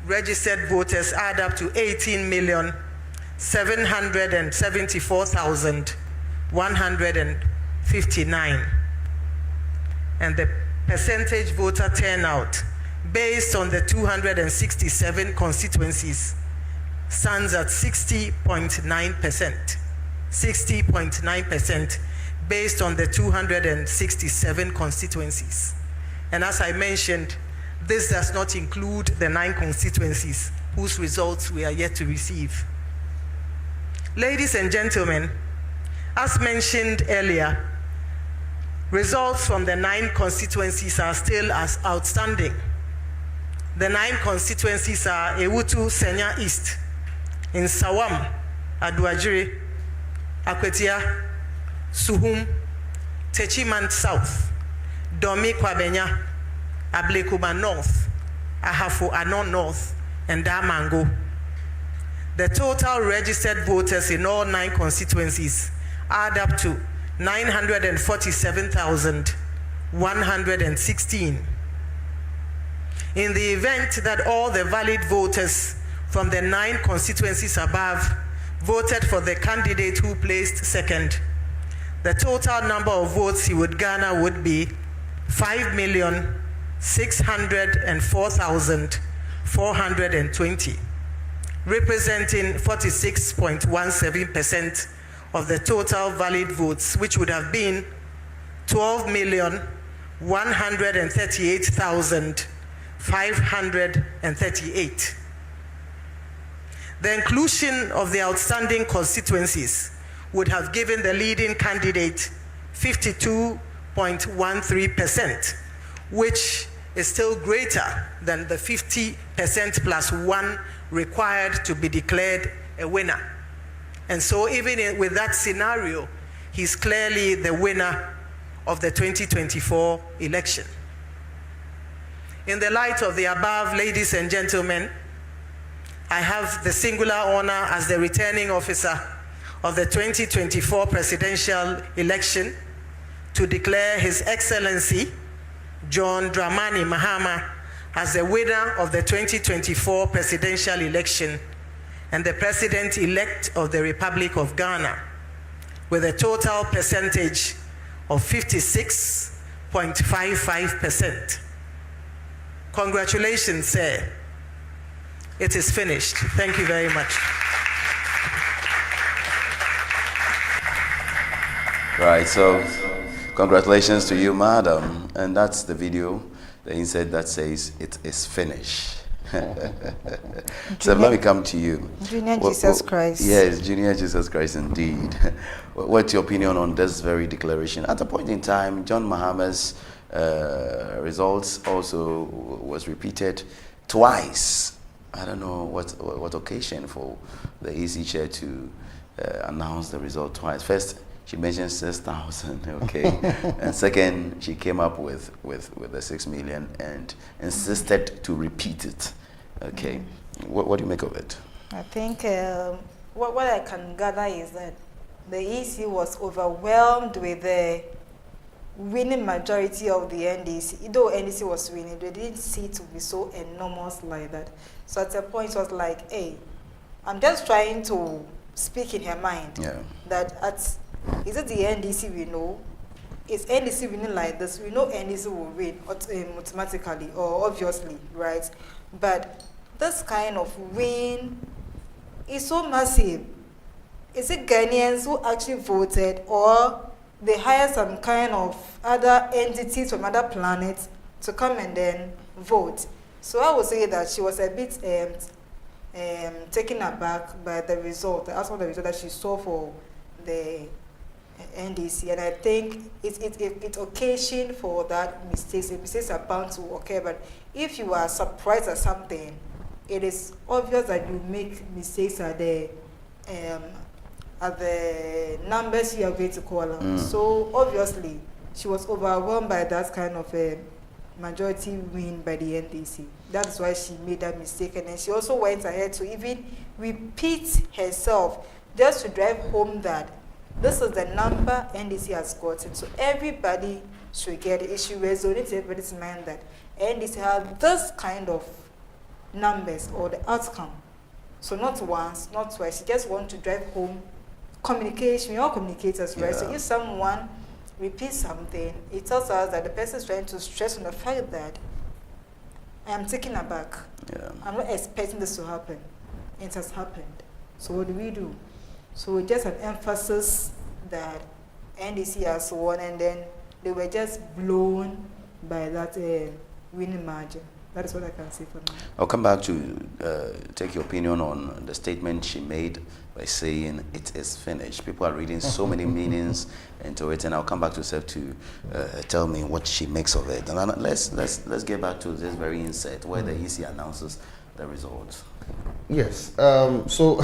E: registered voters add up to 18,774,159. And the percentage voter turnout based on the 267 constituencies stands at 60.9%. 60.9% based on the 267 constituencies. And as I mentioned, this does not include the 9 constituencies whose results we are yet to receive. Ladies and gentlemen, as mentioned earlier, results from the 9 constituencies are still as outstanding. The 9 constituencies are Ewutu Senya East, in Sawam, Aduajiri, Akwetia, Suhum, Techiman South, Domi Kwabenya, Ablekuba North, Ahafo Anon North, and Damango. The total registered voters in all 9 constituencies add up to 947,116. In the event that all the valid voters from the 9 constituencies above voted for the candidate who placed second, the total number of votes he would garner would be 5,000,000 604,420, representing 46.17% of the total valid votes, which would have been 12,138,538. The inclusion of the outstanding constituencies would have given the leading candidate 52.13%, which is still greater than the 50% plus 1 required to be declared a winner. And so even with that scenario, he's clearly the winner of the 2024 election. In the light of the above, ladies and gentlemen, I have the singular honor as the returning officer of the 2024 presidential election to declare His Excellency John Dramani Mahama as the winner of the 2024 presidential election and the President-elect of the Republic of Ghana with a total percentage of 56.55%. Congratulations, sir. It is finished. Thank you very much.
A: Right, so congratulations to you, madam. And that's the video, the insert that says it is finished. So let me come to you.
C: Junior Jesus Christ.
A: Yes, Junior Jesus Christ indeed. What's your opinion on this very declaration? At a point in time, John Mahama's results also was repeated twice. I don't know what occasion for the EC chair to announce the result twice. First, she mentioned 6,000, okay, and second, she came up with the 6 million and insisted to repeat it, okay. What do you make of it?
C: I think what I can gather is that the EC was overwhelmed with the winning majority of the NDC. Though NDC was winning, they didn't see it to be so enormous like that. So at a point, it was like, hey, I'm just trying to speak in her mind.
A: Yeah.
C: Is it the NDC we know? Is NDC winning like this? We know NDC will win automatically or obviously, right? But this kind of win is so massive. Is it Ghanaians who actually voted, or they hired some kind of other entities from other planets to come and then vote? So I would say that she was a bit taken aback by the result, the outcome of the result that she saw for the NDC, and I think it's occasion for that mistakes. Mistakes are bound to occur, but if you are surprised at something, it is obvious that you make mistakes at the numbers you are going to call out. So obviously, she was overwhelmed by that kind of a majority win by the NDC. That's why she made that mistake, and then she also went ahead to even repeat herself just to drive home that this is the number NDC has gotten. So everybody should get it. It should resonate in everybody's mind that NDC has this kind of numbers or the outcome. So not once, not twice. She just want to drive home communication. We all communicators, right? So if someone repeats something, it tells us that the person is trying to stress on the fact that I am taken aback. I'm not expecting this to happen. It has happened. So what do? So just an emphasis that NDC has won, and then they were just blown by that winning margin. That is what I can say for now.
A: I'll come back to take your opinion on the statement she made by saying it is finished. People are reading so many meanings into it, and I'll come back to yourself to tell me what she makes of it. And let's get back to this very insert where the EC announces the results.
B: Yes. So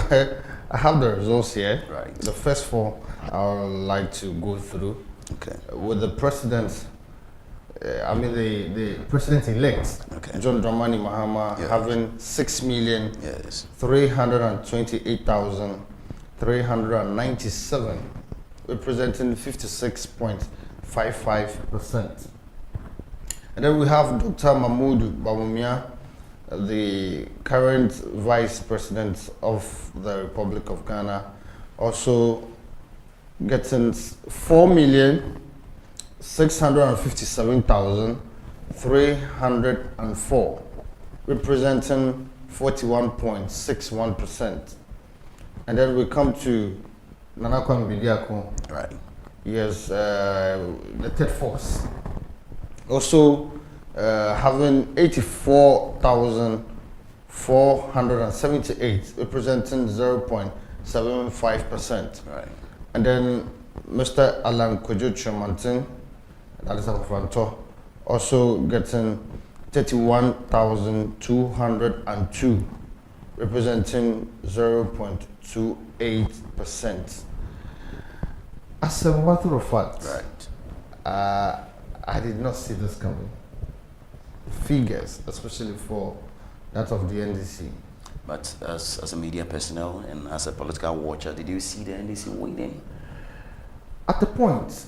B: I have the results here.
A: Right.
B: The first four I would like to go through.
A: Okay.
B: With the president. The president-elect, John Dramani Mahama, having 6,328,397, representing 56.55%. And then we have Dr. Mahmoud Bawumia, the current vice president of the Republic of Ghana, also getting 4,657,2 304, representing 41.61%. And then we come to Nana Kwame Bediako.
A: Right.
B: Yes, the third force. Also having 84,478, representing 0.75%.
A: Right.
B: And then Mr. Alan Kojo Tremantin, that is Akufranto, also getting 31,202, representing 0.28%. As a matter of fact,
A: right.
B: I did not see this coming. Figures, especially for that of the NDC.
A: But as a media personnel and as a political watcher, did you see the NDC winning?
B: At the point,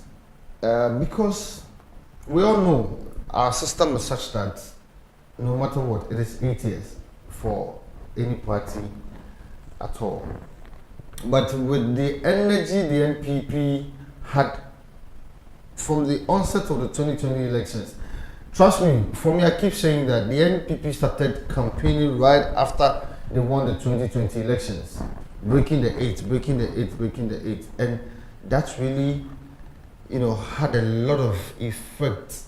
B: because we all know our system is such that no matter what, it is 8 years for any party at all. But with the energy the NPP had from the onset of the 2020 elections, trust me, for me, I keep saying that the NPP started campaigning right after they won the 2020 elections, breaking the eight, and that's really, had a lot of effect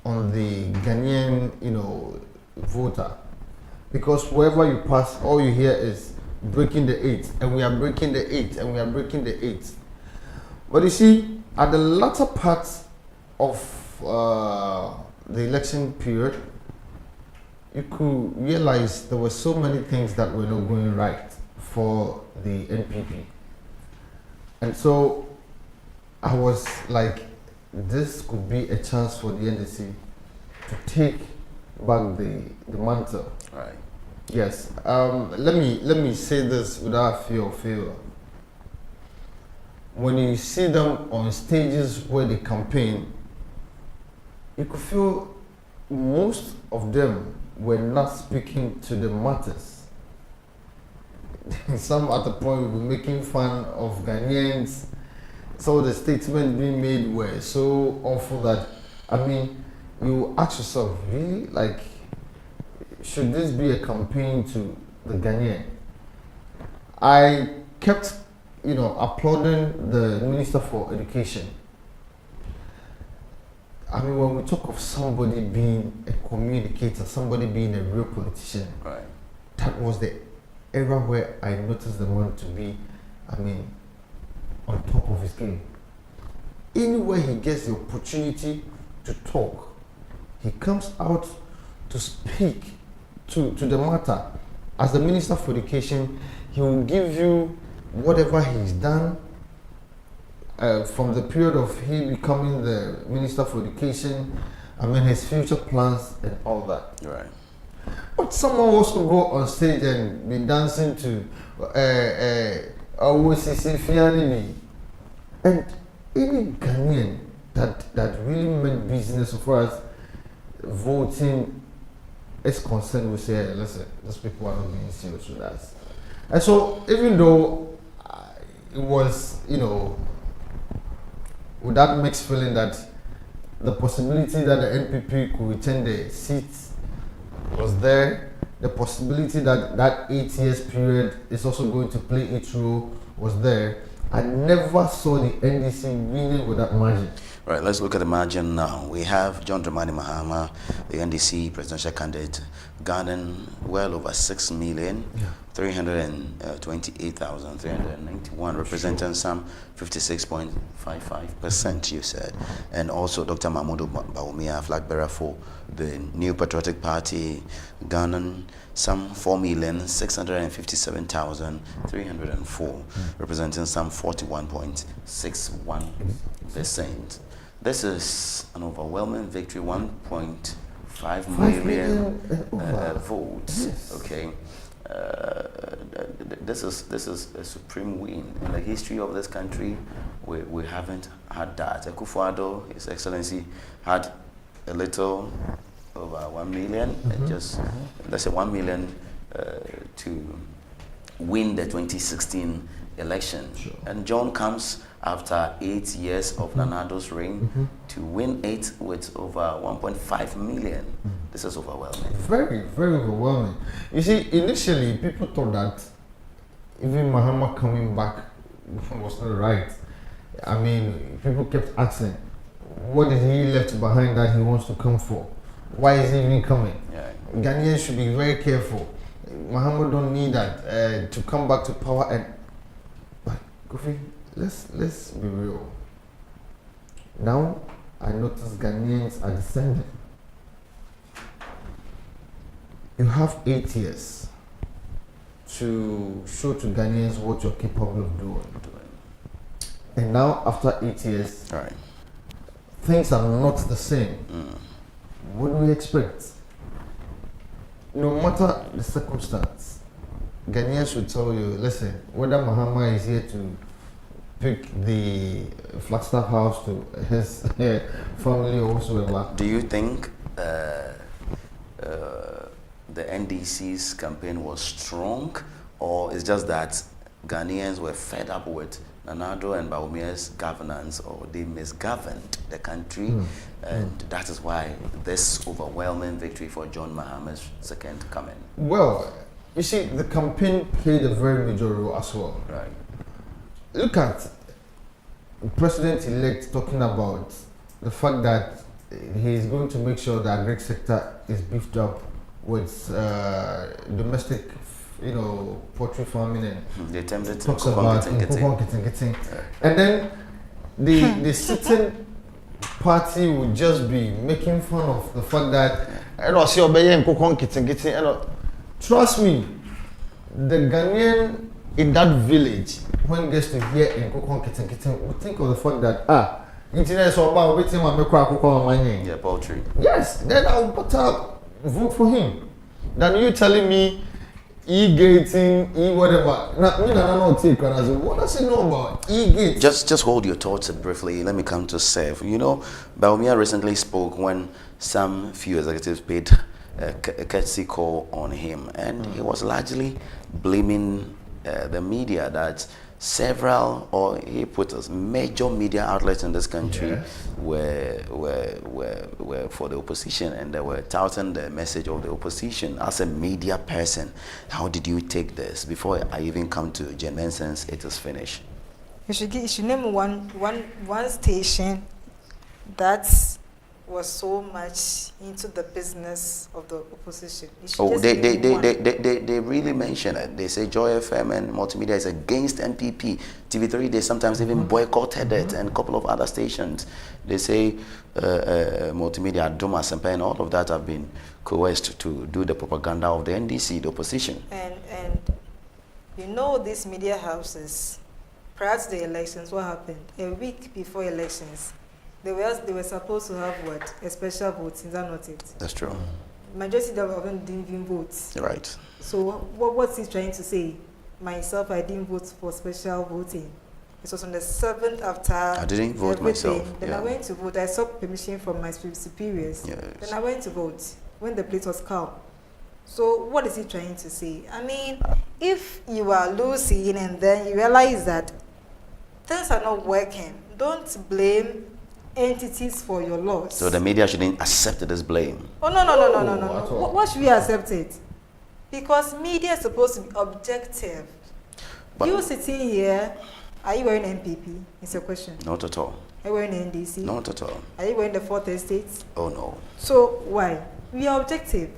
B: on the Ghanaian, voter, because wherever you pass, all you hear is breaking the eight, and we are breaking the eight, and we are breaking the eight. But you see, at the latter part of the election period, you could realize there were so many things that were not going right for the NPP. And so I was like, this could be a chance for the NDC to take back the mantle.
A: Right.
B: Yes. Let me say this without fear or favor. When you see them on stages where they campaign, you could feel most of them were not speaking to the matters. Some at the point were making fun of Ghanaians. Some of the statements being made were so awful that, you ask yourself, really? Like, should this be a campaign to the Ghanaian? I kept, applauding the Minister for Education. When we talk of somebody being a communicator, somebody being a real politician,
A: right,
B: that was the era where I noticed the man to be, on top of his game. Anywhere he gets the opportunity to talk, he comes out to speak to the matter. As the Minister for Education, he will give you whatever he's done from the period of him becoming the Minister for Education, his future plans and all that.
A: Right.
B: But someone also go on stage and be dancing to OCC Fianini. And any Ghanaian that really meant business as far as voting is concerned will say, hey, listen, those people are not being serious with us. And so even though it was, with that mixed feeling that the possibility that the NPP could retain the seats was there, the possibility that that 8 years period is also going to play its role was there, I never saw the NDC winning with that margin.
A: Right, let's look at the margin now. We have John Dramani Mahama, the NDC presidential candidate, garnering well over 6,328,391, representing some 56.55%, you said. And also Dr. Mahmoud Bawumia, flag bearer for the New Patriotic Party, garnering some 4,657,304, representing some 41.61%. This is an overwhelming victory, 1.5 million votes.
B: Yes.
A: Okay, this is a supreme win in the history of this country. We haven't had that. Akufo-Addo, His Excellency, had a little over 1 million, just let's say 1 million to win the 2016 election.
B: Sure.
A: And John comes after 8 years of Nanado's reign to win it with over 1.5 million. This is overwhelming.
B: Very, very overwhelming. You see, initially people thought that even Mahama coming back was not right. I mean, people kept asking, what is he left behind that he wants to come for? Why is he even coming?
A: Yeah.
B: Ghanaians should be very careful. Mahama don't need that to come back to power. And but Kofi, let's be real. Now I notice Ghanaians are descending. You have 8 years to show to Ghanaians what you're capable of doing. And now after 8 years,
A: Right.
B: things are not the same. What do we expect? No matter the circumstance, Ghanaians should tell you, listen, whether Mahama is here to pick the Flagstaff house to his family or whatsoever.
A: Do you think the NDC's campaign was strong, or it's just that Ghanaians were fed up with Nanado and Bawumia's governance, or they misgoverned the country, and that is why this overwhelming victory for John Mahama's second coming?
B: Well, you see, the campaign played a very major role as well.
A: Right.
B: Look at the president-elect talking about the fact that he is going to make sure the agri sector is beefed up with domestic, poultry farming, and
A: They attempted to
B: talks about getting. And then the sitting party would just be making fun of the fact that trust me, the Ghanaian in that village, when gets to hear in Kokon Kitten, would think of the fact that internet is about waiting and
A: Yeah, poultry.
B: yes, then I'll better vote for him than you telling me e-gating, whatever. What does he know about e-gating?
A: Just hold your thoughts briefly. Let me come to Sev. Bawumia recently spoke when some few executives paid a courtesy call on him, and he was largely blaming the media that several, or he put us, major media outlets in this country were for the opposition, and they were touting the message of the opposition. As a media person, how did you take this? Before I even come to Jen Benson's, it is finished.
C: You should name one station that was so much into the business of the opposition.
A: Oh, they really mention it. They say Joy FM and Multimedia is against NPP. TV3, they sometimes even boycotted it, and a couple of other stations. They say Multimedia, Doma, Sempe, and all of that have been coerced to do the propaganda of the NDC, the opposition.
C: And these media houses, prior to the elections, what happened? A week before elections, they were supposed to have what? A special vote, is that not it?
A: That's true.
C: Majority of them didn't even vote.
A: Right.
C: So what's he trying to say? Myself, I didn't vote for special voting. It was on the 7th after
A: I didn't vote myself.
C: Then I went to vote. I sought permission from my superiors.
A: Yes.
C: Then I went to vote when the place was calm. So what is he trying to say? I mean, if you are losing and then you realize that things are not working, don't blame entities for your loss.
A: So the media shouldn't accept this blame.
C: Oh, no. What should we accept it? Because media is supposed to be objective.
A: But
C: you sitting here, are you wearing NPP? It's a question.
A: Not at all.
C: Are you wearing NDC?
A: Not at all.
C: Are you wearing the Fourth Estate?
A: Oh no.
C: So why? We are objective.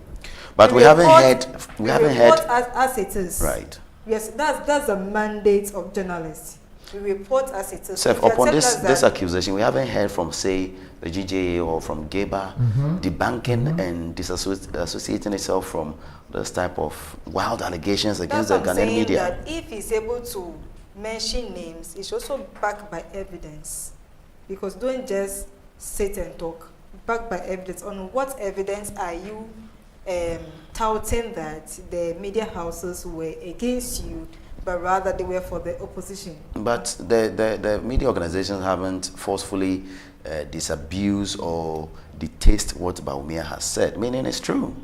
A: But we haven't heard. We haven't heard.
C: As it is.
A: Right.
C: Yes, that's the mandate of journalists. We report as it is.
A: Sir, upon this accusation, we haven't heard from, say, the GJA or from GEBA debunking and disassociating itself from this type of wild allegations against the Ghanaian media.
C: That if he's able to mention names, it's also backed by evidence. Because don't just sit and talk. Backed by evidence. On what evidence are you touting that the media houses were against you, but rather they were for the opposition?
A: But the media organizations haven't forcefully disabused or detest what Bawumia has said, meaning it's true.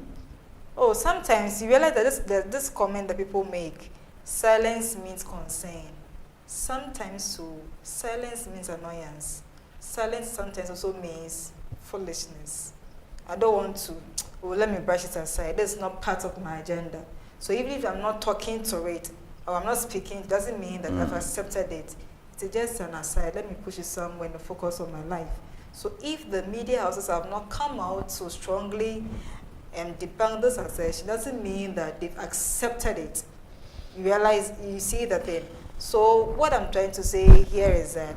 C: Oh, sometimes you realize that this comment that people make, silence means concern. Sometimes so, silence means annoyance. Silence sometimes also means foolishness. I don't want to, let me brush it aside. That's not part of my agenda. So even if I'm not talking to it, or I'm not speaking, it doesn't mean that I've accepted it. It's just an aside. Let me push it somewhere in the focus of my life. So if the media houses have not come out so strongly and debunk this assertion, doesn't mean that they've accepted it. You realize, you see the thing. So what I'm trying to say here is that,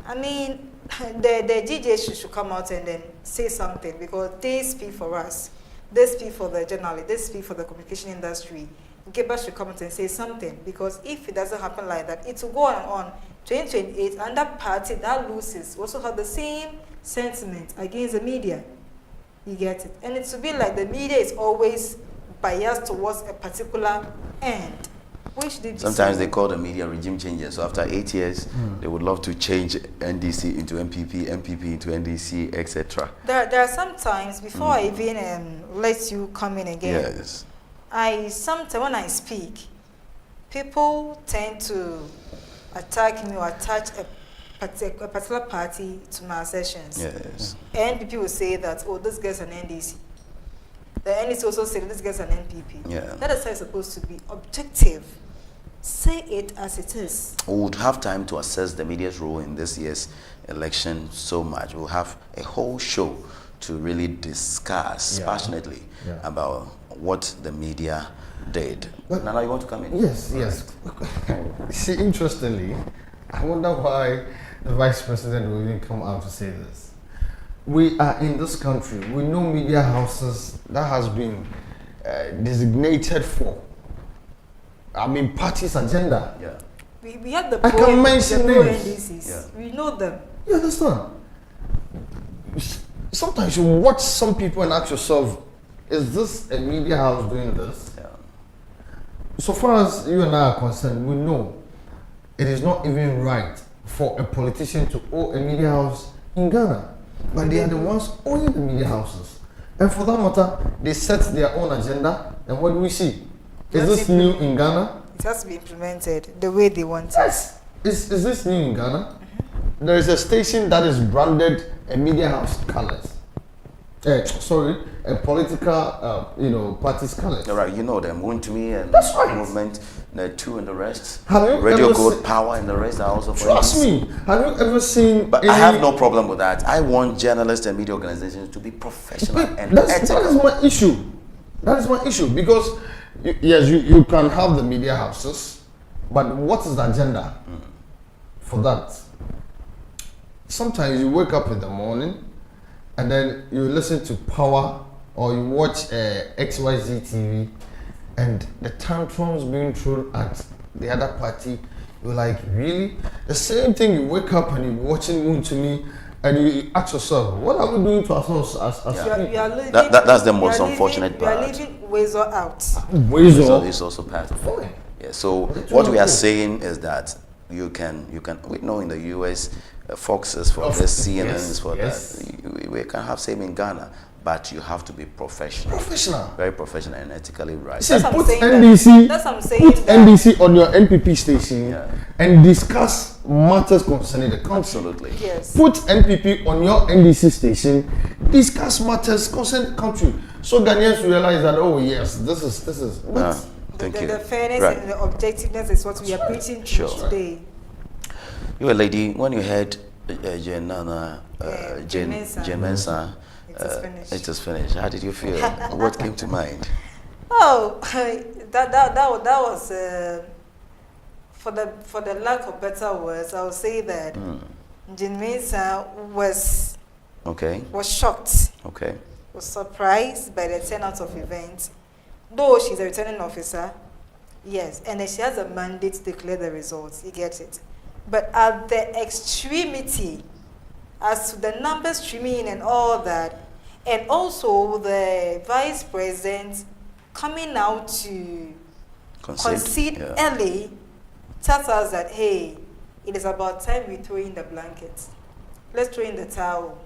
C: I mean, the GJ should come out and then say something, because they speak for us. They speak for the journalists. They speak for the communication industry. Geba should come out and say something, because if it doesn't happen like that, it will go on. 2028, and that party that loses also have the same sentiment against the media. You get it? And it will be like the media is always biased towards a particular end. Which did
A: sometimes they call the media regime changes. So after 8 years, they would love to change NDC into MPP, MPP into NDC, etc.
C: There are some times, before I even let you come in again,
A: yes,
C: sometimes when I speak, people tend to attack me or attach a particular party to my assertions.
A: yes.
C: And people will say that, oh, this guy's an NDC. The NDC also said this guy's an NPP.
A: Yeah.
C: That is how it's supposed to be. Objective. Say it as it is.
A: We would have time to assess the media's role in this year's election so much. We'll have a whole show to really discuss passionately about what the media did. But Nana, you want to come in?
B: Yes, yes. See, interestingly, I wonder why the Vice President will even come out to say this. We are in this country. We know media houses that has been designated for, I mean, party's agenda.
A: Yeah.
C: We have the
B: I can mention names.
C: NDCs. Yeah. We know them.
B: You understand? Sometimes you watch some people and ask yourself, is this a media house doing this?
A: Yeah.
B: So far as you and I are concerned, we know it is not even right for a politician to own a media house in Ghana. But they are the ones owning the media houses. And for that matter, they set their own agenda. And what do we see? Is this new in Ghana?
C: It has to be implemented the way they want it.
B: Yes. Is this new in Ghana? There is a station that is branded a media house colors. A political, party's colors.
A: All right, you know them. One to me and
B: That's right.
A: Movement, the two and the rest.
B: Have you
A: Radio
B: ever
A: Gold Power and the rest are also for
B: Trust
A: NDC.
B: me. Have you ever seen?
A: But I have no problem with that. I want journalists and media organizations to be professional and ethical.
B: That is my issue. That is my issue, because yes, you can have the media houses, but what is the agenda for that? Sometimes you wake up in the morning and then you listen to Power or you watch XYZ TV, and the tantrums being thrown at the other party, you're like, really? The same thing, you wake up and you're watching Moon to Me, and you ask yourself, what are we doing to ourselves as
C: leaving,
A: that's the most unfortunate part.
C: You are leaving Weasel out.
B: Weasel
A: is also part of it. Yeah, so what we are saying is that you can we know in the US Fox is for this, CNN is for that. We can have same in Ghana, but you have to be professional. Very professional and ethically right.
B: See, put NDC, put NDC on your NPP station and discuss matters concerning the country.
A: Absolutely.
C: Yes.
B: Put NPP on your NDC station, discuss matters concerning the country. So Ghanaians realize that, oh yes, this is.
A: Thank you.
C: The fairness and the objectiveness is what we are preaching today.
A: You're a lady, when you heard Jenana, Jemensa, it is finished. How did you feel? What came to mind?
C: Oh, that was for the lack of better words, I would say that Jemensa was shocked.
A: Okay.
C: Was surprised by the turnout of events. Though she's a returning officer, yes, and then she has a mandate to declare the results. You get it. But at the extremity, as to the numbers streaming in and all that, and also the vice president coming out to concede early, tells us that, hey, it is about time we throw in the blanket. Let's throw in the towel.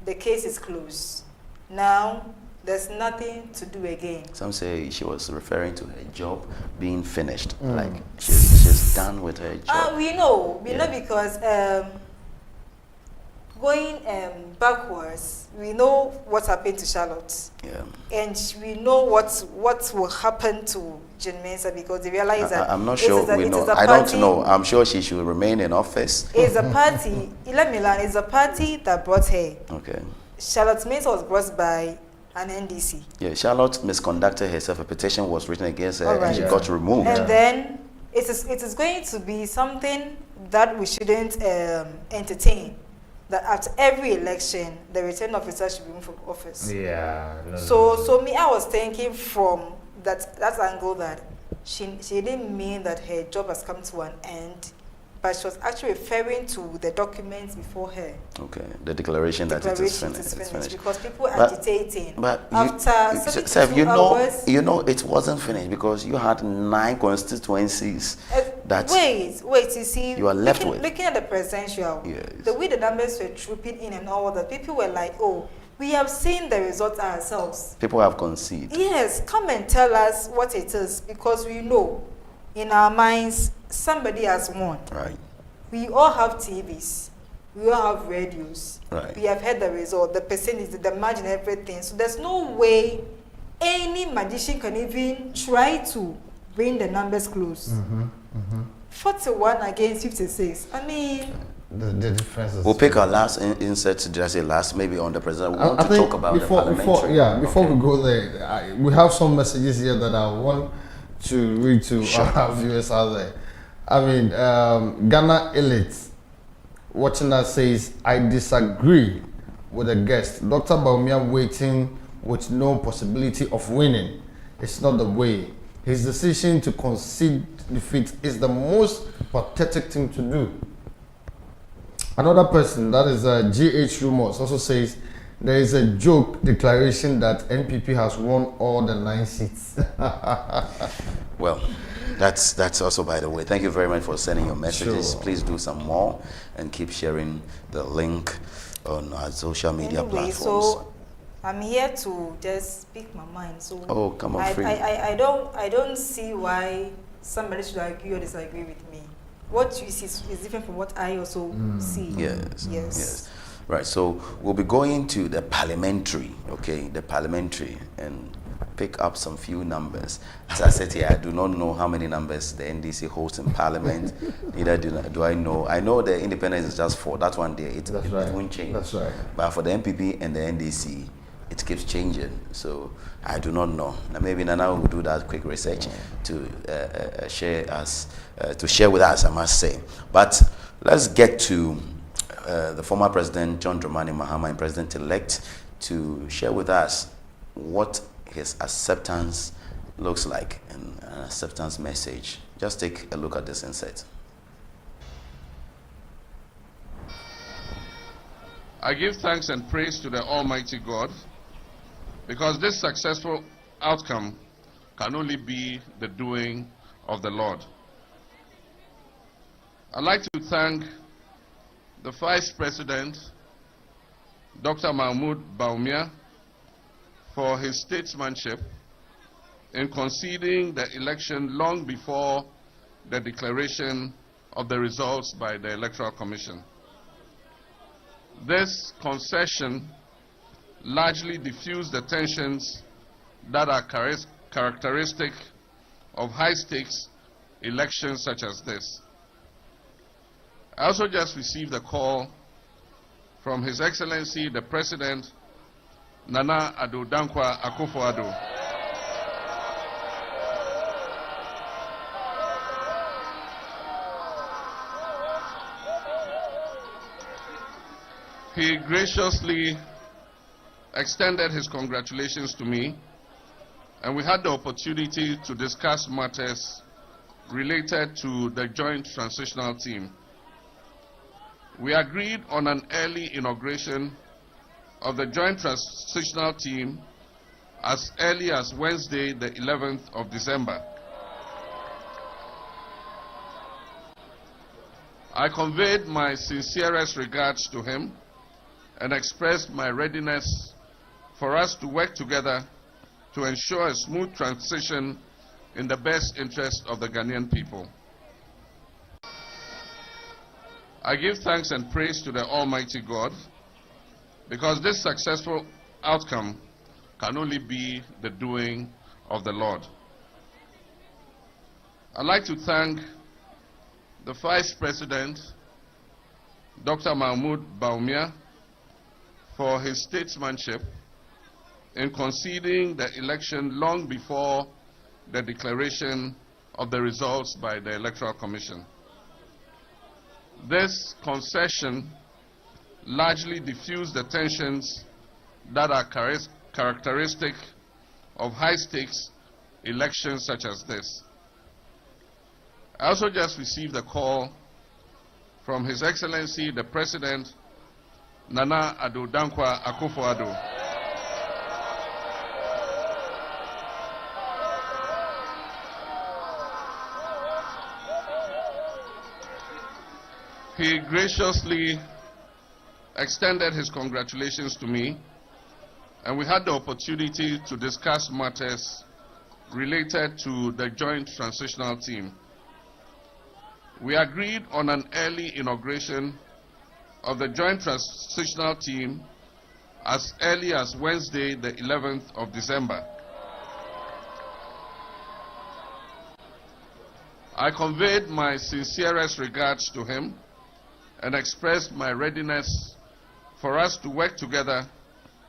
C: The case is closed. Now, there's nothing to do again.
A: Some say she was referring to her job being finished, like she's done with her job.
C: We know because going backwards, we know what happened to Charlotte.
A: Yeah.
C: And we know what will happen to Jane Mensah because they realize that
A: I'm not sure we know. I don't know. I'm sure she should remain in office.
C: It's a party. Let me learn. It's a party that brought her.
A: Okay.
C: Charlotte Mensah was brought by an NDC.
A: Yeah, Charlotte misconducted herself. A petition was written against her, and she
C: Yeah.
A: got removed.
C: And then it is going to be something that we shouldn't entertain. That after every election, the returning officer should be removed from office.
B: Yeah.
C: So me, I was thinking from that angle that she didn't mean that her job has come to an end, but she was actually referring to the documents before her.
A: Okay, the declaration that it is finished.
C: It's finished because people are agitating.
A: But
C: after
A: Seth,
C: hours,
A: you know it wasn't finished because you had 9 constituencies that
C: wait, you see,
A: you are left with.
C: Looking at the presidential,
A: yes.
C: The way the numbers were trooping in and all that, people were like, oh, we have seen the results ourselves.
A: People have conceded.
C: Yes, come and tell us what it is because we know in our minds somebody has won.
A: Right.
C: We all have TVs. We all have radios.
A: Right.
C: We have heard the result, the percentage, the margin, everything. So there's no way any magician can even try to bring the numbers close. 41 against 56. I mean,
B: the difference is.
A: We'll pick our last insert. Did I say last? Maybe on the president. We want to talk about the parliamentary.
B: Before we go there, we have some messages here that I want to read to our viewers out there. I mean, Ghana Elite watching us says, I disagree with the guest. Dr. Baumia waiting with no possibility of winning. It's not the way. His decision to concede defeat is the most pathetic thing to do. Another person, that is GH Rumors, also says, there is a joke declaration that NPP has won all the 9 seats.
A: Well, that's also, by the way. Thank you very much for sending your messages.
B: Sure.
A: Please do some more and keep sharing the link on our social media platforms.
C: So I'm here to just speak my mind. So
A: oh, come on, free.
C: I don't see why somebody should agree or disagree with me. What you see is different from what I also see.
A: Yes. Right, so we'll be going to the parliamentary, and pick up some few numbers. As I said here, I do not know how many numbers the NDC holds in parliament. Neither do I know. I know the independence is just 4. That one there, it won't change.
B: That's right.
A: But for the MPP and the NDC, it keeps changing. So I do not know. Now maybe Nana will do that quick research to share with us, I must say. But let's get to the former President John Dramani Mahama and President-elect to share with us what his acceptance looks like and an acceptance message. Just take a look at this insert.
F: I give thanks and praise to the Almighty God because this successful outcome can only be the doing of the Lord. I'd like to thank the Vice President, Dr. Mahmoud Baumia, for his statesmanship in conceding the election long before the declaration of the results by the Electoral Commission. This concession largely diffused the tensions that are characteristic of high-stakes elections such as this. I also just received a call from His Excellency the President, Nana Addo Dankwa Akufo-Addo. He graciously extended his congratulations to me, and we had the opportunity to discuss matters related to the Joint Transitional Team. We agreed on an early inauguration of the Joint Transitional Team as early as Wednesday, the 11th of December. I conveyed my sincerest regards to him and expressed my readiness for us to work together to ensure a smooth transition in the best interest of the Ghanaian people. I give thanks and praise to the Almighty God because this successful outcome can only be the doing of the Lord. I'd like to thank the Vice President, Dr. Mahmoud Bawumia, for his statesmanship in conceding the election long before the declaration of the results by the Electoral Commission. This concession largely diffused the tensions that are characteristic of high-stakes elections such as this. I also just received a call from His Excellency the President, Nana Addo Dankwa Akufo-Addo. He graciously extended his congratulations to me, and we had the opportunity to discuss matters related to the Joint Transitional Team. We agreed on an early inauguration of the Joint Transitional Team as early as Wednesday, the 11th of December. I conveyed my sincerest regards to him and expressed my readiness for us to work together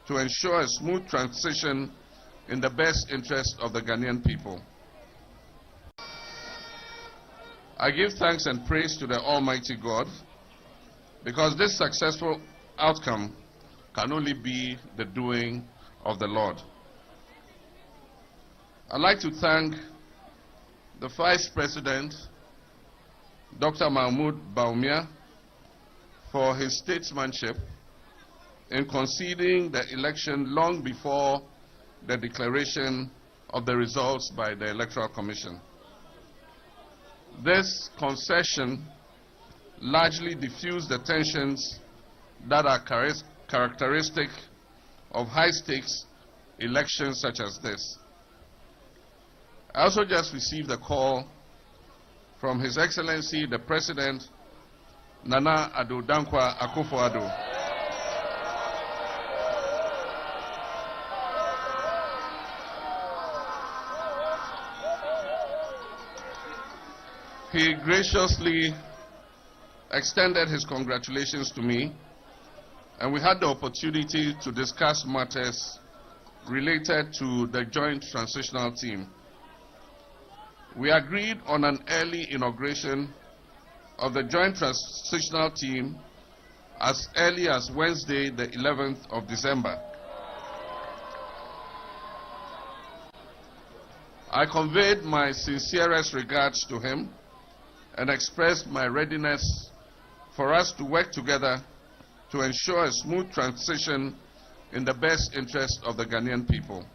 F: to ensure a smooth transition in the best interest of the Ghanaian people. I give thanks and praise to the Almighty God because this successful outcome can only be the doing of the Lord. I'd like to thank the Vice President, Dr. Mahmoud Bawumia, for his statesmanship in conceding the election long before the declaration of the results by the Electoral Commission. This concession largely diffused the tensions that are characteristic of high-stakes elections such as this. I also just received a call from His Excellency the President, Nana Addo Dankwa Akufo-Addo. He graciously extended his congratulations to me, and we had the opportunity to discuss matters related to the Joint Transitional Team. We agreed on an early inauguration of the Joint Transitional Team as early as Wednesday, the 11th of December. I conveyed my sincerest regards to him and expressed my readiness for us to work together to ensure a smooth transition in the best interest of the Ghanaian people.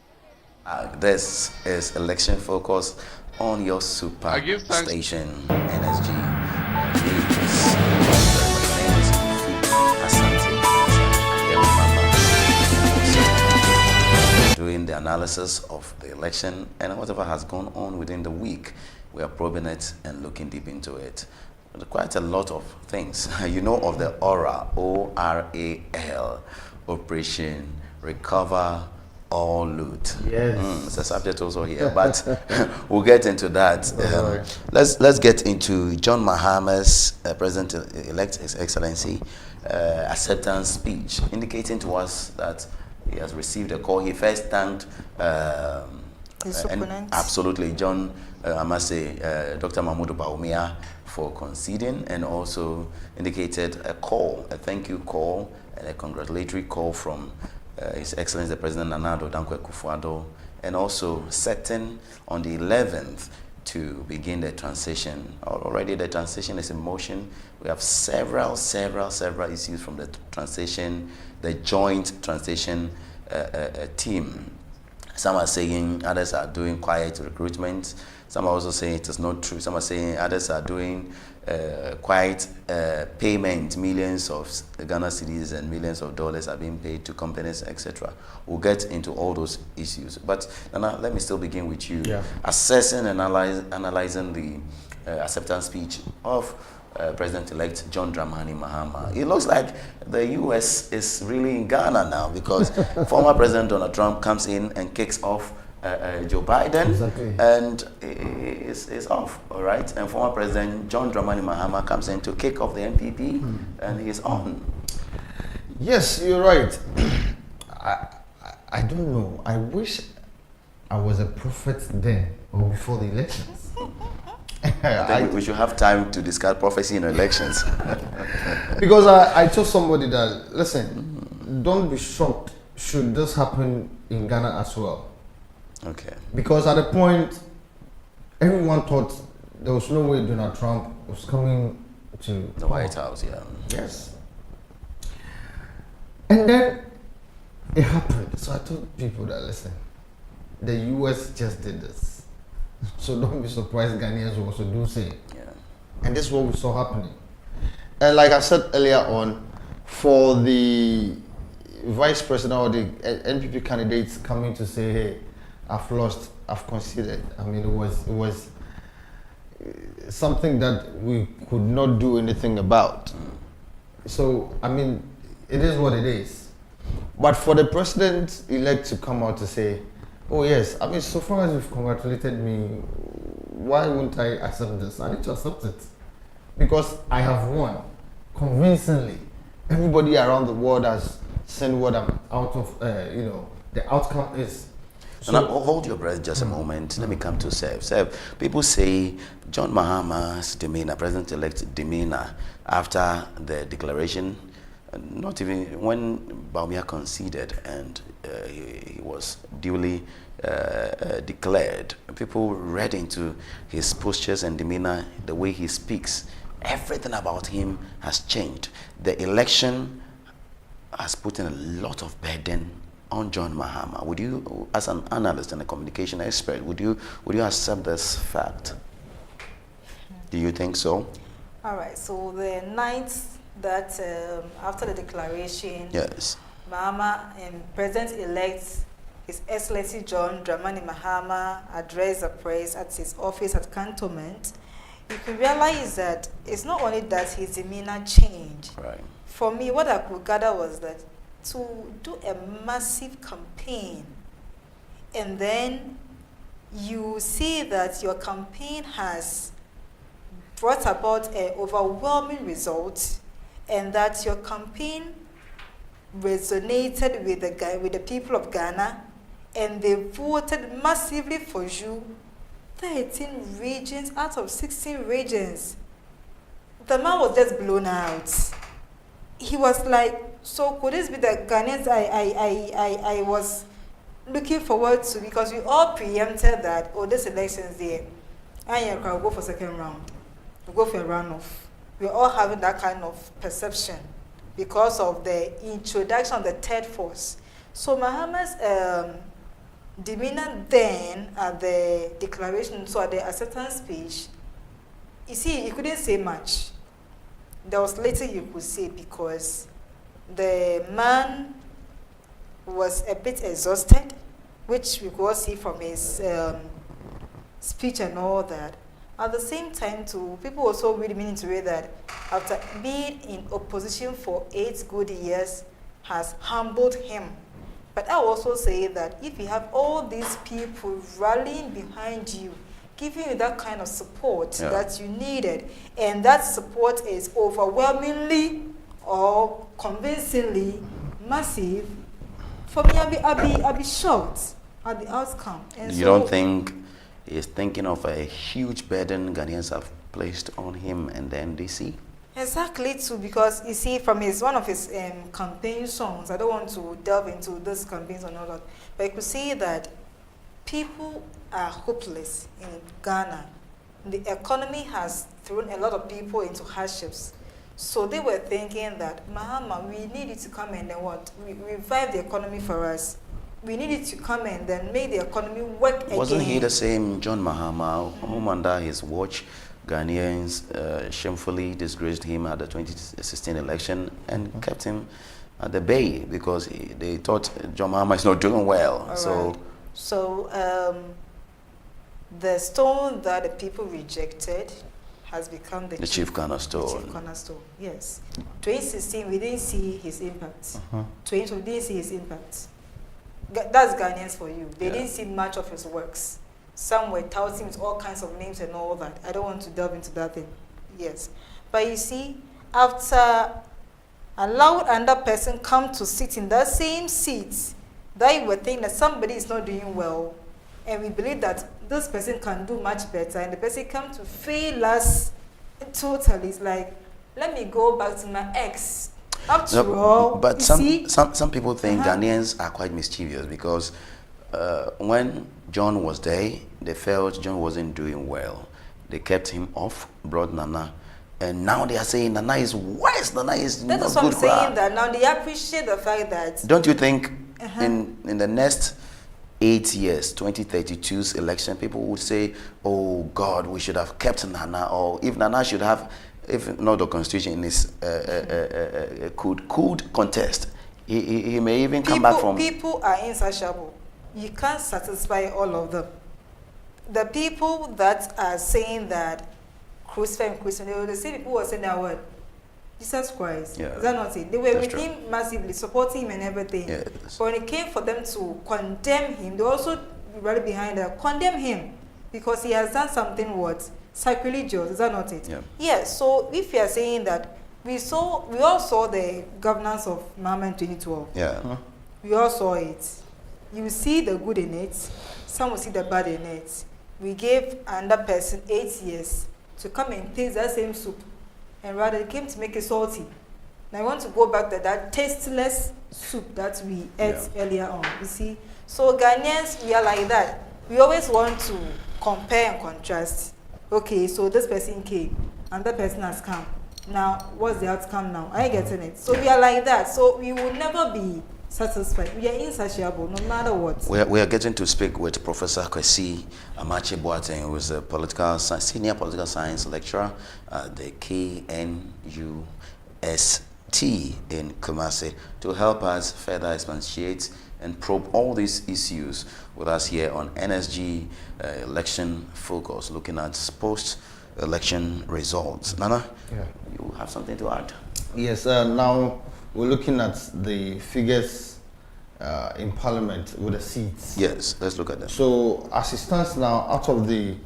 A: This is Election Focus on your super station, NSG. Doing the analysis of the election and whatever has gone on within the week. We are probing it and looking deep into it. Quite a lot of things. You know of the ORAL, O-R-A-L, Operation Recover All Loot.
B: Yes.
A: It's a subject also here, but we'll get into that. Let's get into John Mahama's President-elect, His Excellency, acceptance speech, indicating to us that he has received a call. He first thanked
C: his opponents.
A: Absolutely, John, I must say, Dr. Mahmoud Bawumia for conceding, and also indicated a call, a thank you call, and a congratulatory call from His Excellency the President Nana Addo Dankwa Akufo-Addo, and also setting on the 11th to begin the transition. Already the transition is in motion. We have several issues from the transition, the joint transition team. Some are saying others are doing quiet recruitment. Some are also saying it is not true. Some are saying others are doing quiet payment. Millions of Ghana cedis and millions of dollars are being paid to companies, etc. We'll get into all those issues. But Nana, let me still begin with you. Yeah. Assessing and analyzing the acceptance speech of President-elect John Dramani Mahama. It looks like the U.S. is really in Ghana now, because former President Donald Trump comes in and kicks off Joe Biden, and is off, all right? And former President John Dramani Mahama comes in to kick off the NPP, and he's on.
B: Yes, you're right. I don't know. I wish I was a prophet then or before the elections.
A: I think we should have time to discuss prophecy in elections.
B: Because I told somebody that, listen, don't be shocked should this happen in Ghana as well.
A: Okay.
B: Because at the point, everyone thought there was no way Donald Trump was coming to
A: the White House, yeah.
B: Yes. And then it happened. So I told people that, listen, the US just did this. So don't be surprised Ghanaians will also do same. Yeah. And this is what we saw happening. And like I said earlier on, for the vice president or the NPP candidates coming to say, hey, I've lost, I've conceded. I mean, it was something that we could not do anything about. So, I mean, it is what it is. But for the president-elect to come out to say, oh yes, I mean, so far as you've congratulated me, why wouldn't I accept this? I need to accept it. Because I have won convincingly. Everybody around the world has seen what I'm out of, the outcome is.
A: So now, hold your breath just a moment. Let me come to Sev. Sev, people say John Mahama's demeanor, President-elect demeanor, after the declaration, not even when Baumia conceded and he was duly declared, people read into his postures and demeanor, the way he speaks. Everything about him has changed. The election has put in a lot of burden on John Mahama. Would you, as an analyst and a communication expert, would you accept this fact? Do you think so?
C: All right. So the night that after the declaration,
A: yes,
C: Mahama and President-elect His Excellency John Dramani Mahama addressed the press at his office at Cantonment, you can realize that it's not only that his demeanor changed.
A: Right.
C: For me, what I could gather was that to do a massive campaign and then you see that your campaign has brought about an overwhelming result and that your campaign resonated with the people of Ghana and they voted massively for you. 13 regions out of 16 regions. The man was just blown out. He was like, so could this be the Ghanaians I was looking forward to? Because we all preempted that, oh, this election's there. And we'll go for second round. We'll go for a runoff. We're all having that kind of perception because of the introduction of the third force. So Mahama's demeanor then at the declaration, so at the acceptance speech, you see, he couldn't say much. There was little you could say because the man was a bit exhausted, which we could all see from his speech and all that. At the same time, too, people also really meaning to read that after being in opposition for 8 good years has humbled him. But I will also say that if you have all these people rallying behind you, giving you that kind of support that you needed, and that support is overwhelmingly or convincingly massive, for me, I'll be shocked at the outcome. And
A: you don't think he's thinking of a huge burden Ghanaians have placed on him and the NDC?
C: Exactly, too, because you see, from one of his campaign songs, I don't want to delve into those campaigns or not, but you could see that people are hopeless in Ghana. The economy has thrown a lot of people into hardships. So they were thinking that, Mahama, we need you to come in and revive the economy for us. we needed to come and then make the economy work again.
A: Wasn't he the same John Mahama, whom under his watch Ghanaians shamefully disgraced him at the 2016 election and kept him at the bay because they thought John Mahama is not doing well.
C: So the stone that the people rejected has become the
A: chief cornerstone.
C: The chief cornerstone, yes. 2016, we didn't see his impact. 2020, we didn't see his impact. That's Ghanaians for you. They didn't see much of his works. Some were touting with all kinds of names and all that. I don't want to delve into that thing. Yes. But you see, after allowing another person come to sit in that same seat, that you were thinking that somebody is not doing well, and we believe that this person can do much better, and the person come to fail us totally. It's like, let me go back to my ex. After all,
A: but some people think Ghanaians are quite mischievous because when John was there, they felt John wasn't doing well. They kept him off, brought Nana, and now they are saying Nana is worse. Nana is not good.
C: That's what I'm saying. That now they appreciate the fact that.
A: Don't you think in the next 8 years, 2032's election, people would say, "Oh God, we should have kept Nana," or if Nana should have, if not the constitution is could contest, he may even come back from.
C: People are insatiable. You can't satisfy all of them. The people that are saying that crucify him, they were the same people who were saying that word. Jesus Christ.
A: Yeah.
C: Is that not it? They were with
A: true.
C: him massively, supporting him and everything.
A: Yes.
C: But when it came for them to condemn him, they also rally behind them, condemn him because he has done something what? Sacrilegious. Is that not it?
A: Yeah.
C: Yes. So if you are saying that we all saw the governance of Mahama in 2012.
A: Yeah.
C: We all saw it. You see the good in it. Some will see the bad in it. We gave another person 8 years to come and taste that same soup, and rather they came to make it salty. Now I want to go back to that tasteless soup that we ate earlier on. You see, so Ghanaians, we are like that. We always want to compare and contrast. Okay, so this person came, and that person has come. Now, what's the outcome now? Are you getting it? So we are like that. So we will never be satisfied. We are insatiable, no matter what.
A: We are getting to speak with Professor Kwesi Amache Boateng, who is a senior political science lecturer at the KNUST in Kumasi, to help us further expatiate and probe all these issues with us here on NSG Election Focus, looking at post-election results. Nana, you have something to add?
B: Yes, now we're looking at the figures in Parliament with the seats.
A: Yes, let's look at them.
B: So as it stands now, out of the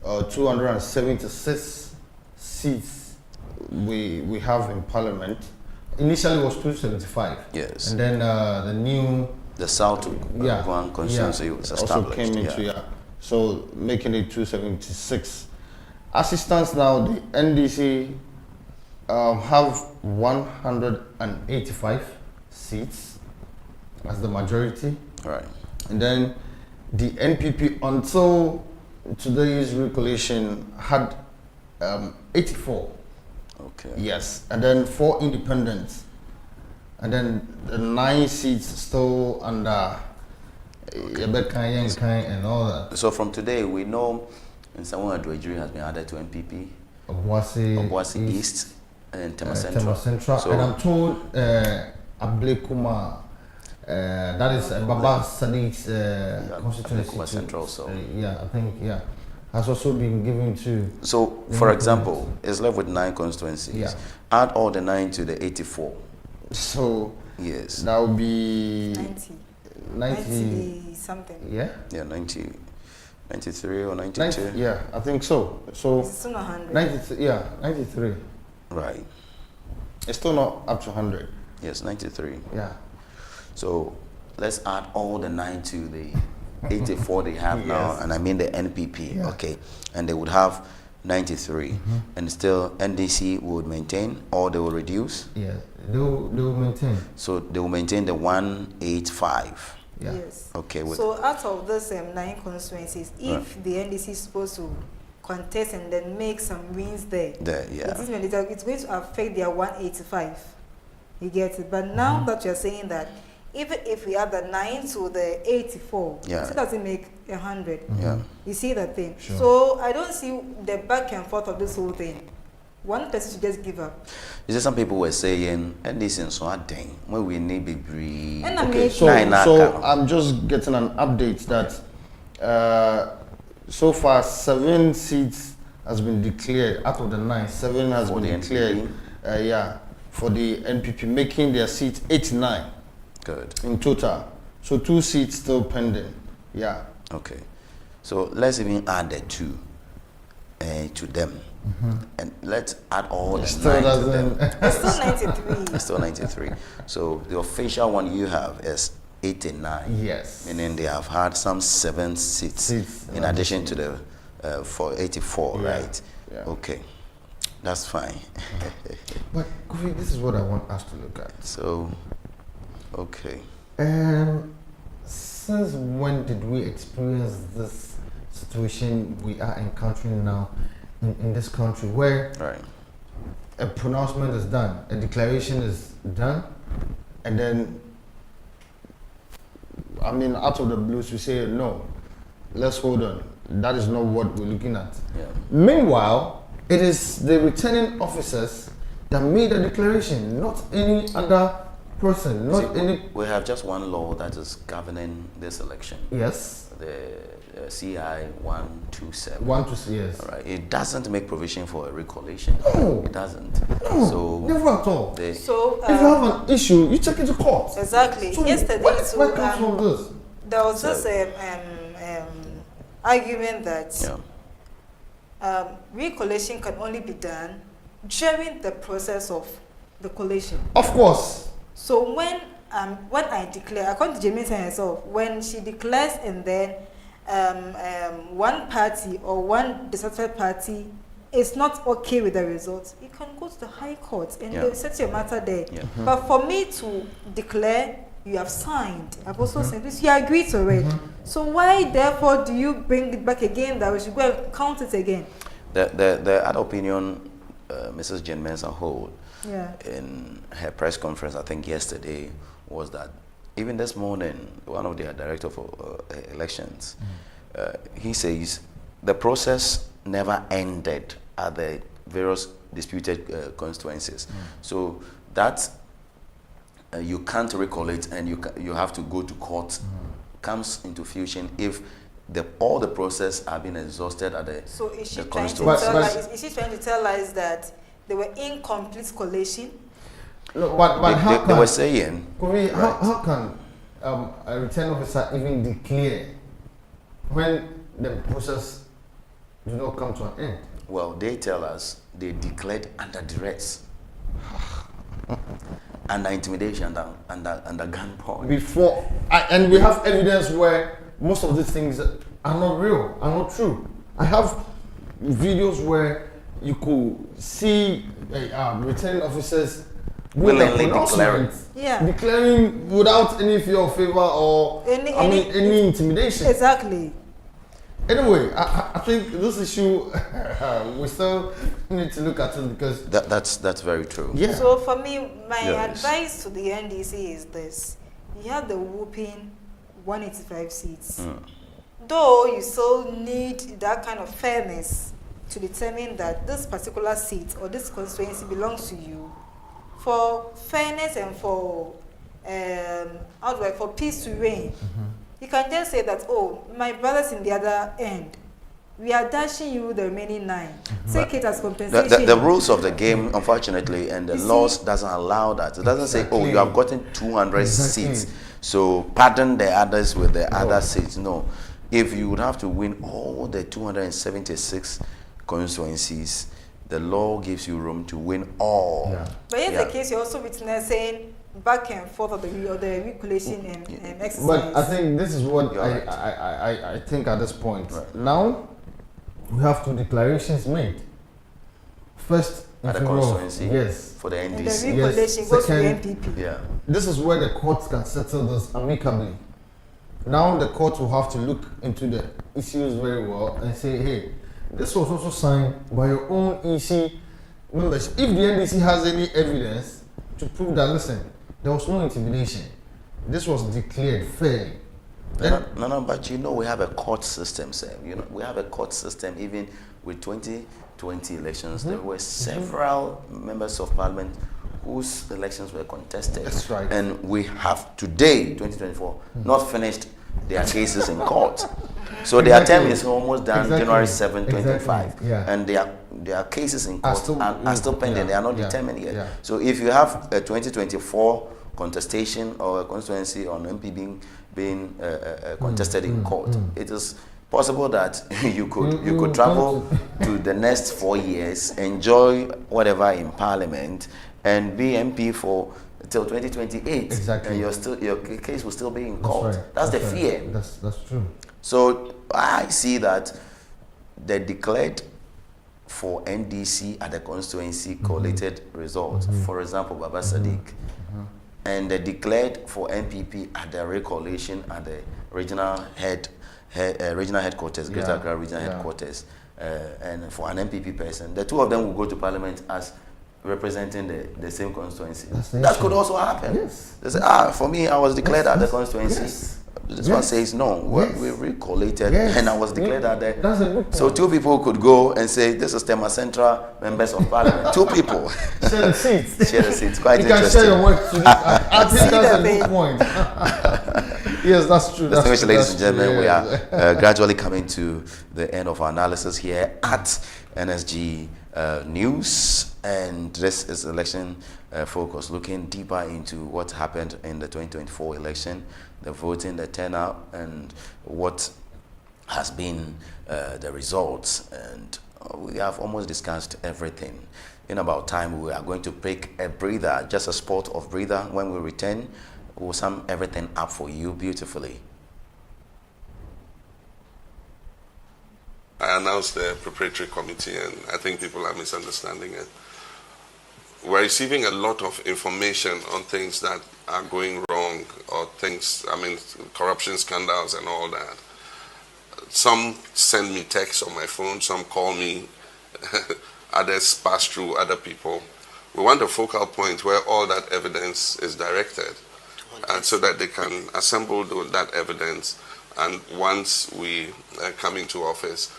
B: 276 seats we have in Parliament, initially it was 275.
A: Yes.
B: And then the
A: South constituency was established.
B: Also came into, so making it 276. As it stands now, the NDC have 185 seats as the majority.
A: Right.
B: And then the NPP, until today's recollation, had 84.
A: Okay.
B: Yes. And then 4 independents. And then the 9 seats still under and all that.
A: So from today, we know Nsamu Adwejiri has been added to NPP. Obuasi East and Tema Central.
B: So, and I'm told Ablekuma, that is Baba Sadiq's constituency.
A: Central, so.
B: I think, has also been given to.
A: So, for example, it's left with 9 constituencies.
B: Yeah.
A: Add all the 9 to the 84.
B: So,
A: yes.
B: That would be
C: 90 something.
B: Yeah?
A: Yeah, 93 or 92.
B: Yeah, I think so. So
C: it's still not 100.
B: 93.
A: Right.
B: It's still not up to 100.
A: Yes, 93.
B: Yeah.
A: So let's add all the 9 to the 84 they have now, and I mean the NPP, okay, and they would have 93, and still NDC would maintain, or they will reduce?
B: Yeah, they will maintain.
A: So they will maintain the 185.
B: Yeah.
C: Yes.
A: Okay.
C: So out of those 9 constituencies, if the NDC is supposed to contest and then make some wins there, it's going to affect their 185. You get it? But now that you're saying that even if we add the 9 to the 84, it doesn't make 100. You see that thing?
B: Sure.
C: So I don't see the back and forth of this whole thing. One person should just give up.
A: You see, some people were saying, and this is so thing when we need big breed.
B: Okay, so I'm just getting an update that so far 7 seats has been declared out of the 9. 7 has been declared. For the NPP, making their seats 89.
A: Good.
B: In total. So 2 seats still pending. Yeah.
A: Okay. So let's even add the 2 to them. And let's add all the 9 to them.
C: It's still 93.
A: It's still 93. So the official one you have is 89.
B: Yes.
A: Meaning they have had some 7 seats in addition to the for 84, right?
B: Yeah.
A: Okay. That's fine.
B: But Kofi, this is what I want us to look at.
A: So, okay.
B: Since when did we experience this situation we are encountering now in this country, where a pronouncement is done, a declaration is done, and then, I mean, out of the blues, we say, no, let's hold on. That is not what we're looking at.
A: Yeah.
B: Meanwhile, it is the returning officers that made the declaration, not any other person, not any.
A: We have just one law that is governing this election.
B: Yes.
A: The CI 127.
B: 127, yes.
A: All right. It doesn't make provision for a recollation.
B: No.
A: It doesn't.
B: No.
A: So
B: never at all.
C: So
B: if you have an issue, you take it to court.
C: Exactly.
B: So
C: yesterday,
B: what comes from this?
C: There was this argument that recollation can only be done during the process of the collation.
B: Of course.
C: So when I declare, according to Jamaica herself, when she declares and then one party or one dissatisfied party is not okay with the results, you can go to the High Court and they'll set your matter there. But for me to declare, you have signed. I've also signed this. You agree to it. So why, therefore, do you bring it back again that we should go and count it again?
A: The other opinion, Mrs. Jane Mensah hold in her press conference, I think yesterday, was that even this morning, one of their director for elections, he says the process never ended at the various disputed constituencies. So that you can't recollect and you have to go to court comes into fusion if all the process have been exhausted at the
C: So is she
A: is
C: she trying to tell us that they were incomplete collation?
B: No, but
A: they were saying.
B: Kofi, how can a return officer even declare when the process do not come to an end?
A: Well, they tell us they declared under duress, under intimidation, under gunpoint.
B: Before, and we have evidence where most of these things are not real, are not true. I have videos where you could see returning officers
A: willingly declaring.
B: Declaring without any fear of favor or any intimidation.
C: Exactly.
B: Anyway, I think this issue we still need to look at it because
A: that's very true.
B: Yeah.
C: So for me, my advice to the NDC is this: you have the whooping 185 seats. Though you still need that kind of fairness to determine that this particular seat or this constituency belongs to you, for fairness and for for peace to reign. You can just say that, oh, my brothers in the other end, we are dashing you the remaining 9. Take it as compensation.
A: The rules of the game, unfortunately, and the laws doesn't allow that. It doesn't say, oh, you have gotten 200 seats, so pardon the others with the other seats. No. If you would have to win all the 276 constituencies, the law gives you room to win all.
C: But in the case, you're also witnessing back and forth of the recollation and exercise.
B: But I think this is what I think at this point. Now, we have 2 declarations made. First,
A: at the constituency, for the NDC.
C: And the recollation goes to the NPP.
B: This is where the courts can settle this amicably. Now the court will have to look into the issues very well and say, hey, this was also signed by your own EC members. If the NDC has any evidence to prove that, listen, there was no intimidation, This was declared fair.
A: No, but we have a court system, sir. We have a court system. Even with 2020 elections, there were several members of parliament whose elections were contested.
B: That's right.
A: And we have today, 2024, not finished their cases in court. So their term is almost done, January 7, 2025.
B: Yeah.
A: And their cases in court are still pending. They are not determined yet.
B: Yeah.
A: So if you have a 2024 contestation or a constituency on MP being contested in court, it is possible that you could travel to the next 4 years, enjoy whatever in parliament, and be MP for till 2028.
B: Exactly.
A: And your case will still be in court. That's the fear.
B: That's true.
A: So I see that they declared for NDC at the constituency collated results. For example, Baba Sadiq. And they declared for MPP at the recollation at the regional headquarters, Greater Accra regional headquarters. And for an MPP person, the two of them will go to parliament as representing the same constituency. That could also happen.
B: Yes.
A: They say, for me, I was declared at the constituency. Yes. This one says no. We recollated, and I was declared at the.
B: That's a good point.
A: So two people could go and say, "This is Tema Central members of parliament." Two people
B: share the seats.
A: Share the seats. Quite
B: you
A: interesting.
B: You can share your work. I think that's a good point. Yes, that's true.
A: Distinguished ladies and gentlemen, we are gradually coming to the end of our analysis here at NSG News, and this is election focus, looking deeper into what happened in the 2024 election, the voting, the turnout, and what has been the results. And we have almost discussed everything. In about time, we are going to take a breather, just a spot of breather. When we return, we'll sum everything up for you beautifully.
F: I announced the preparatory committee, and I think people are misunderstanding it. We're receiving a lot of information on things that are going wrong, or things, corruption scandals and all that. Some send me texts on my phone, some call me, others pass through other people. We want a focal point where all that evidence is directed, and so that they can assemble that evidence. And once we come into office,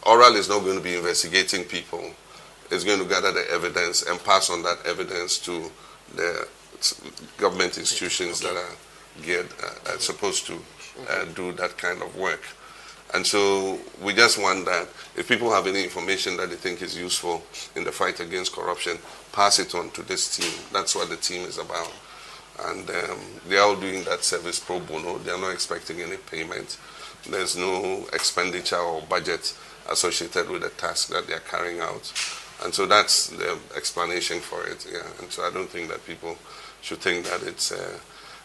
F: Oral is not going to be investigating people. It's going to gather the evidence and pass on that evidence to the government institutions that are geared, supposed to do that kind of work. And so we just want that if people have any information that they think is useful in the fight against corruption, pass it on to this team. That's what the team is about. And they are all doing that service pro bono. They are not expecting any payment. There's no expenditure or budget associated with the task that they are carrying out. And so that's the explanation for it. Yeah. And so I don't think that people should think that it's a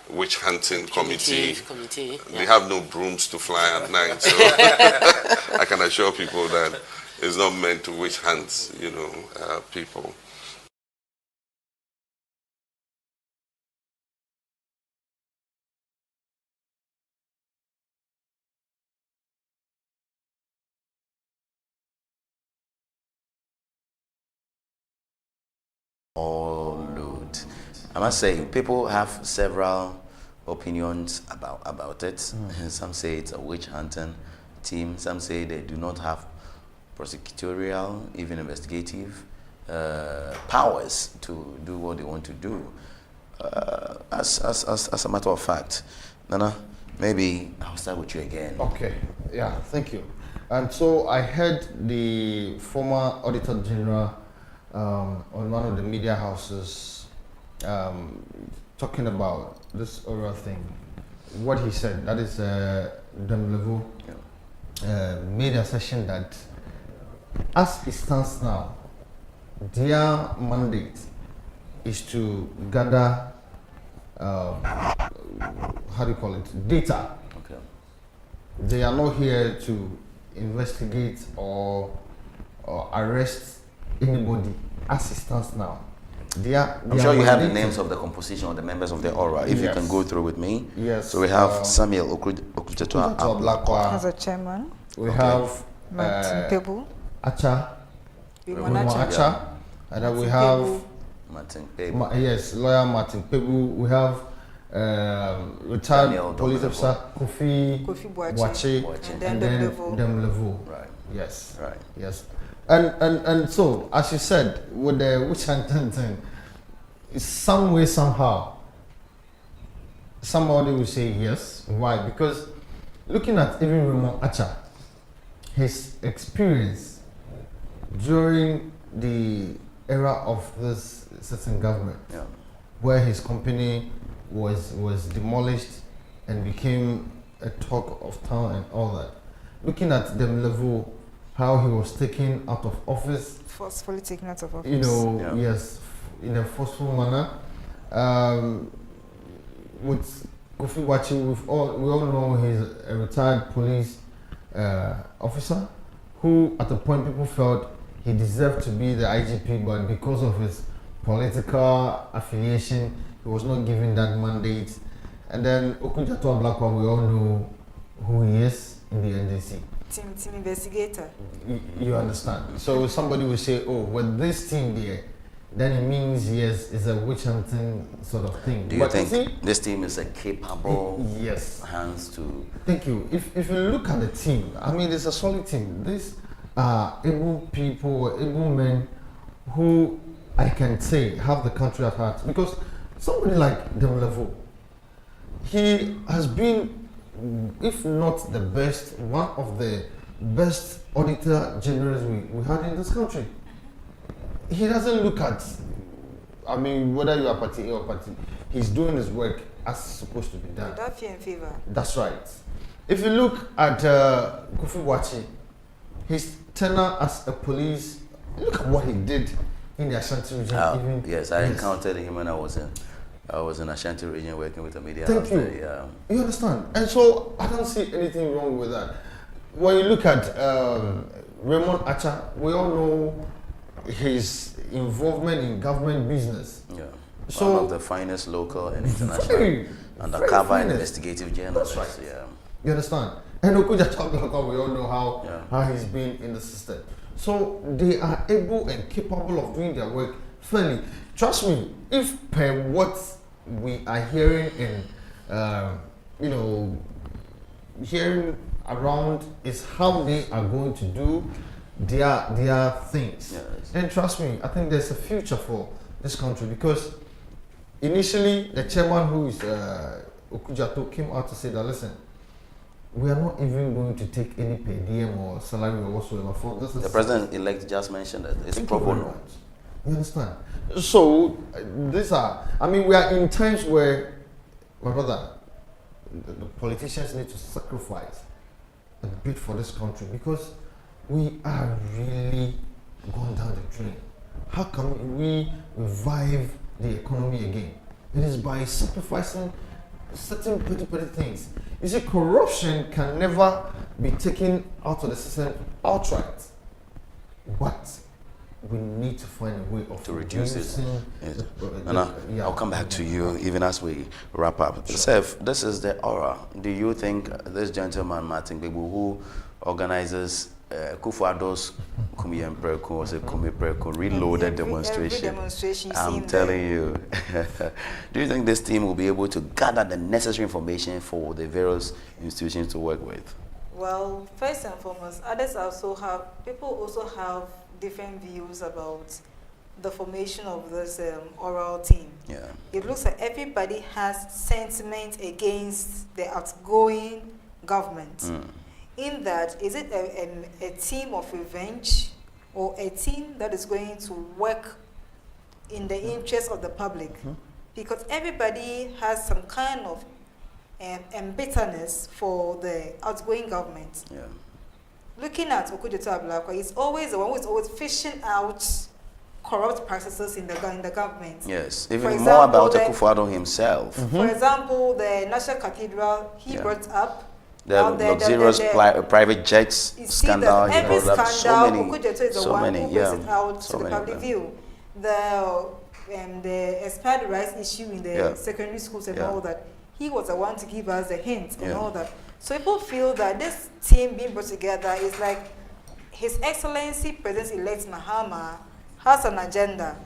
F: witch hunting committee. Yeah. They have no brooms to fly at night. So I can assure people that it's not meant to witch hunt, people.
A: I must say, people have several opinions about it. Some say it's a witch hunting team. Some say they do not have prosecutorial, even investigative powers to do what they want to do. As a matter of fact, Nana, maybe I'll start with you again.
B: Okay. Yeah. Thank you. And so I heard the former Auditor General on one of the media houses talking about this oral thing. What he said, that is Demlevo made a session that as it stands now, their mandate is to gather how do you call it, data.
A: Okay.
B: They are not here to investigate or arrest anybody as it stands now.
A: I'm sure you have the names of the composition of the members of the aura. If you can go through with me.
B: Yes.
A: So we have Samuel Okuchetua Ablakwa
C: as a chairman.
B: We have
C: Martin Pebu.
B: Acha.
C: Acha.
B: And then we have
A: Martin Pebu.
B: Yes, lawyer Martin Pebu. We have retired
A: Daniel
B: police
A: Domelevo.
B: officer Kofi Boakye,
C: and then
B: Demlevo.
A: Right.
B: Yes.
A: Right.
B: Yes. And so, as you said, with the witch hunting thing, some way, somehow, somebody will say yes. Why? Because looking at even Raymond Acha, his experience during the era of this certain government, where his company was demolished and became a talk of town and all that. Looking at them level, how he was taken out of office,
C: forcefully taken out of office.
B: you know, yes, in a forceful manner. With Kofi Boakye, we all know he's a retired police officer who, at a point, people felt he deserved to be the IGP, but because of his political affiliation, he was not given that mandate. And then Okunjato Blackwa, we all know who he is in the NDC.
C: Team investigator.
B: You understand? So somebody will say, oh, with this team there, then it means, yes, it's a witch hunting sort of thing.
A: Do you think this team is a capable hands to...
B: Thank you. If you look at the team, I mean, it's a solid team. These are able people, able men who I can say have the country at heart. Because somebody like Demlevo, he has been, if not the best, one of the best auditor generals we had in this country. He doesn't look at, I mean, whether you are party A or party, he's doing his work as it's supposed to be done.
C: Without fear and favor.
B: That's right. If you look at Kofi Boakye, his tenure as a police, look at what he did in the Ashanti region.
A: Yes, I encountered him when I was in Ashanti region working with the media.
B: Thank you. You understand? And so I don't see anything wrong with that. When you look at Raymond Acha, we all know his involvement in government business.
A: Yeah.
B: So
A: one of the finest local and international undercover and investigative journalists.
B: Right.
A: Yeah.
B: You understand? And Okunjato Blackwa, we all know how he's been in the system. So they are able and capable of doing their work fairly. Trust me, if per what we are hearing and hearing around is how they are going to do their things.
A: Yes.
B: And trust me, I think there's a future for this country, because initially the chairman, who is Okunjato, came out to say that, listen, we are not even going to take any per diem or salary or whatsoever for this.
A: The president-elect just mentioned that it's pro bono.
B: You understand? So these are, I mean, we are in times where, my brother, the politicians need to sacrifice a bit for this country, because we are really going down the drain. How can we revive the economy again? It is by sacrificing certain petty things. You see, corruption can never be taken out of the system outright. But we need to find a way of
A: to reduce it.
B: Yes.
A: I'll come back to you even as we wrap up. Sure. Seth, this is the aura. Do you think this gentleman, Martin Gbegbu, who organizes Kufuor's Kumi Preko Reloaded demonstration? I'm telling you. Do you think this team will be able to gather the necessary information for the various institutions to work with?
C: Well, first and foremost, people also have different views about the formation of this oral team.
A: Yeah.
C: It looks like everybody has sentiment against the outgoing government. In that, is it a team of revenge, or a team that is going to work in the interest of the public? Because everybody has some kind of embitterness for the outgoing government.
A: Yeah.
C: Looking at Okunjato Blackwa, he's always the one who is always fishing out corrupt practices in the government.
A: Yes, even more about Kufuor himself.
C: For example, the National Cathedral, he brought up
A: the luxurious private jets scandal.
C: Every scandal, Okunjato is the one who brings it out to the public view. The expired rice issue in the secondary schools and all that, he was the one to give us the hint and all that. So people feel that this team being brought together is like His Excellency President-elect Mahama has an agenda.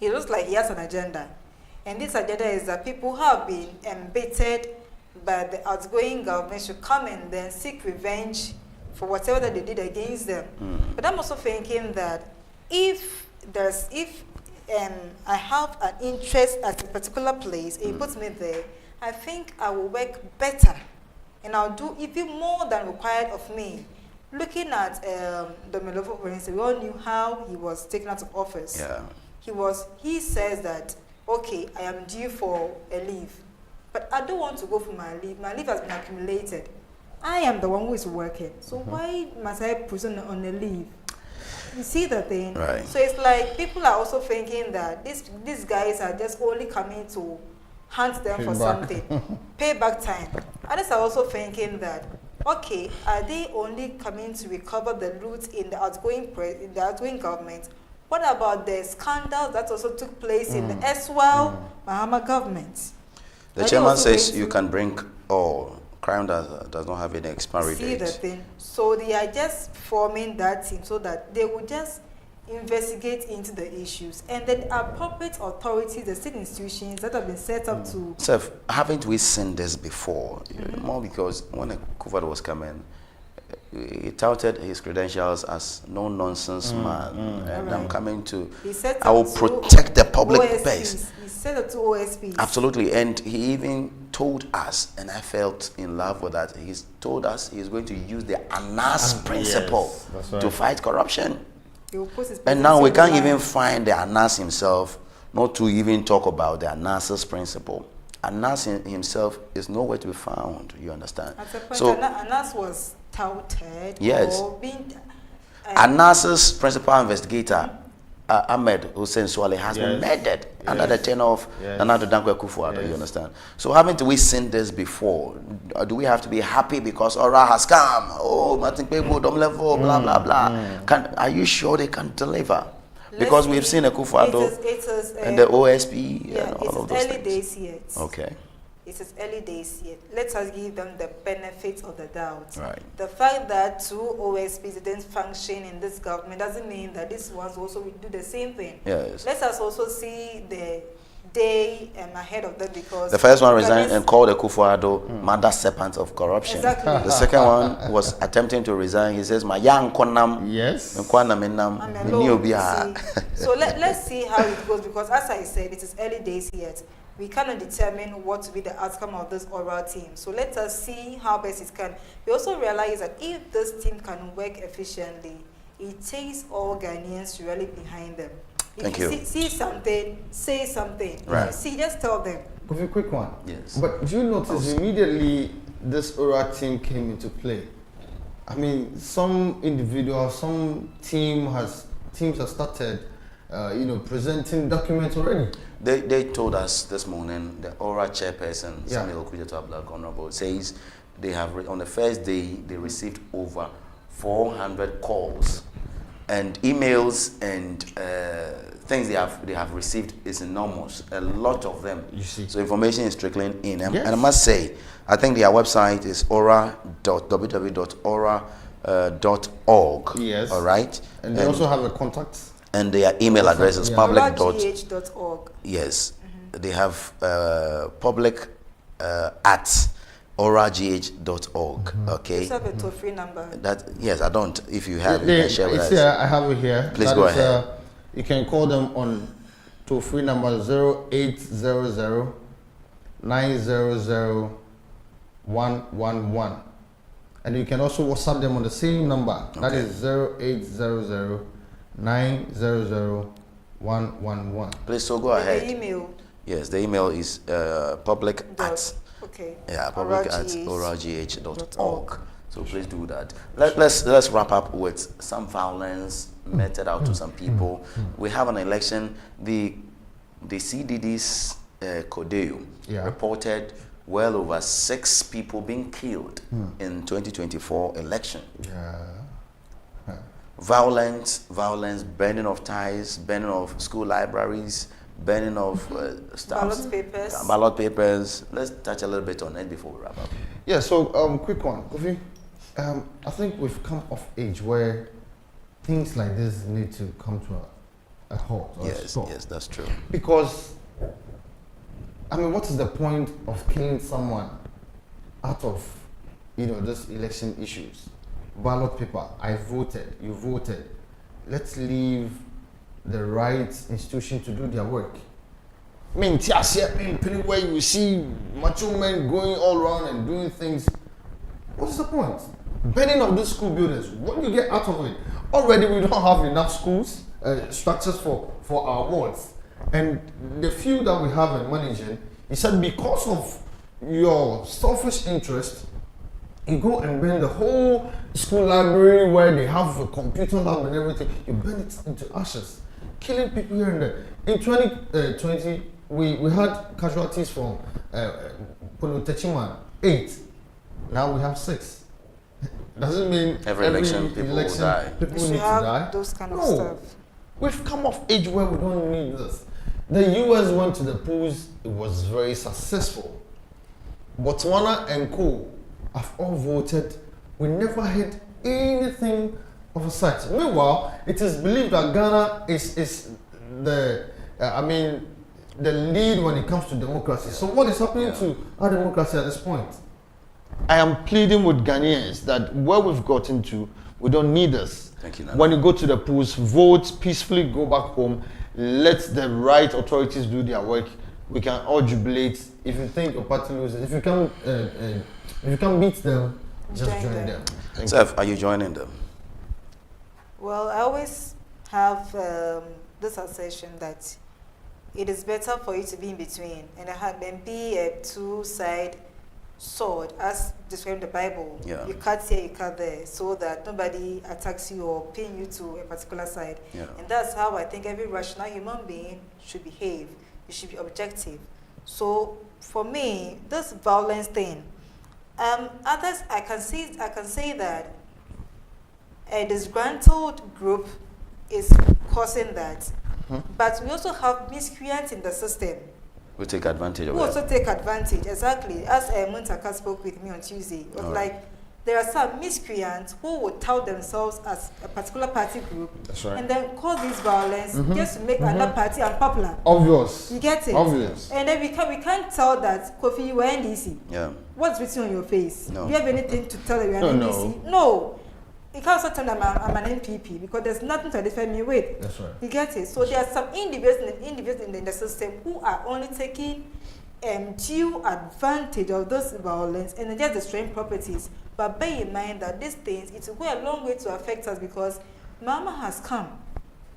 C: He looks like he has an agenda. And this agenda is that people who have been embittered by the outgoing government should come and then seek revenge for whatever that they did against them. But I'm also thinking that if I have an interest at a particular place, it puts me there, I think I will work better and I'll do even more than required of me. Looking at Domilovo, for instance, we all knew how he was taken out of office.
A: Yeah.
C: He says that, okay, I am due for a leave, but I don't want to go for my leave. My leave has been accumulated. I am the one who is working, so why must I put on a leave? You see the thing?
A: Right.
C: So it's like people are also thinking that these guys are just only coming to hunt them for something. Payback time. Others are also thinking that, okay, are they only coming to recover the loot in the outgoing government? What about the scandals that also took place in the erstwhile Mahama government?
A: The chairman says you can bring all. Crime does not have any expiry date.
C: See the thing. So they are just forming that team so that they will just investigate into the issues, and then appropriate authorities, the state institutions that have been set up to.
A: So, haven't we seen this before? More because when Akufo-Addo was coming, he touted his credentials as no nonsense man, and I'm coming to. I will protect the public base.
C: He said it to OSPs.
A: Absolutely, and he even told us, and I felt in love with that. He's told us he's going to use the ANAS principle to fight corruption. And now we can't even find the ANAS himself, not to even talk about the ANAS's principle. ANAS himself is nowhere to be found, you understand?
C: At a point,
A: so
C: ANAS was touted.
A: Yes.
C: Or being,
A: ANAS's principal investigator, Ahmed Hussein Swale, has been murdered under the tenure of Nana Dankwa Akufo-Addo, you understand? So haven't we seen this before? Do we have to be happy because Ora has come? Oh, Martin Pebo, Dom Level, blah, blah, blah. Are you sure they can deliver? Because we've seen Akufo-Addo and the OSP and all of those
C: early
A: things.
C: days yet.
A: Okay.
C: It is early days yet. Let us give them the benefit of the doubt.
A: Right.
C: The fact that two OSPs didn't function in this government doesn't mean that these ones also will do the same thing.
A: Yes.
C: Let us also see the day ahead of them, because
A: the first one resigned and called Akufo-Addo mother serpent of corruption.
C: Exactly.
A: The second one was attempting to resign. He says, "My young konam,
C: So let's see how it goes, because as I said, it is early days yet. We cannot determine what will be the outcome of this oral team. So let us see how best it can. We also realize that if this team can work efficiently, it takes all Ghanaians to rally behind them. If you see something, say something.
A: Right.
C: See, just tell them.
B: A quick one.
A: Yes.
B: But do you notice immediately this oral team came into play? I mean, some individuals, some teams have started, presenting documents already.
A: They told us this morning, the ORA chairperson, Samuel Okudzeto Black Honorable, says they have, on the first day, they received over 400 calls and emails and things they have received is enormous, a lot of them.
B: You see.
A: So information is trickling in. And I must say, I think their website is www.ora.org.
B: Yes.
A: All right.
B: And they also have a contact.
A: And their email address is public.
C: oragh.org.
A: Yes, they have public at oragh.org. Okay.
C: You have a toll-free number.
A: Yes, I don't. If you have, you can share with us.
B: I have it here.
A: Please go ahead.
B: You can call them on toll-free number 0800 900 111, and you can also WhatsApp them on the same number. That is 0800 900 111.
A: Please, so go ahead.
C: The email.
A: Yes, the email is public at
C: oragh.org.
A: So please do that. Let's wrap up with some violence meted out to some people. We have an election. The CDD's Kodeo reported well over 6 people being killed in 2024 election. Violence, burning of ties, burning of school libraries, burning of stamps, ballot papers. Let's touch a little bit on it before we wrap up.
B: Yeah, so quick one, Kofi. I think we've come of age where things like this need to come to a halt.
A: Yes, that's true.
B: Because I mean, what is the point of killing someone out of, this election issues? Ballot paper, I voted, you voted. Let's leave the right institution to do their work. I mean, where you see macho men going all around and doing things, what's the point? Burning of these school buildings, what do you get out of it? Already we don't have enough schools, structures for our wards. And the few that we have in managing, he said because of your selfish interest, you go and burn the whole school library where they have a computer lab and everything, you burn it into ashes, killing people here and there. In 2020, we had casualties from Techiman, 8. Now we have 6. Doesn't mean
A: every election people will die.
B: People need to die.
C: Those kind of stuff.
B: We've come of age where we don't need this. The US went to the polls, it was very successful. Botswana and Co. have all voted. We never had anything of a such. Meanwhile, it is believed that Ghana is the lead when it comes to democracy. So what is happening to our democracy at this point? I am pleading with Ghanaians that where we've gotten to, we don't need this.
A: Thank you, Nana.
B: When you go to the polls, vote peacefully, go back home, let the right authorities do their work. We can all jubilate. If you think your party loses, if you can beat them, just join them.
A: Seth, are you joining them?
C: Well, I always have this assertion that it is better for you to be in between and be a two-side sword, as described in the Bible.
A: Yeah.
C: You cut here, you cut there, so that nobody attacks you or pin you to a particular side.
A: Yeah.
C: And that's how I think every rational human being should behave. You should be objective. So for me, this violence thing, others I can say that a disgruntled group is causing that. But we also have miscreants in the system.
A: We take advantage of
C: Who
A: that.
C: also take advantage, exactly. As Muntaka spoke with me on Tuesday, it was like there are some miscreants who would tout themselves as a particular party group.
B: That's right.
C: And then cause this violence just to make another party unpopular.
B: Obvious.
C: You get it?
B: Obvious.
C: And then we can't tell that, Kofi, you were NDC.
A: Yeah.
C: What's written on your face?
A: No.
C: Do you have anything to tell that you are NDC? No. You can't also tell them I'm an NPP because there's nothing to identify me with.
B: That's right.
C: You get it? So there are some individuals in the system who are only taking due advantage of those violence and just destroying properties. But bear in mind that these things, it will go a long way to affect us because Mama has come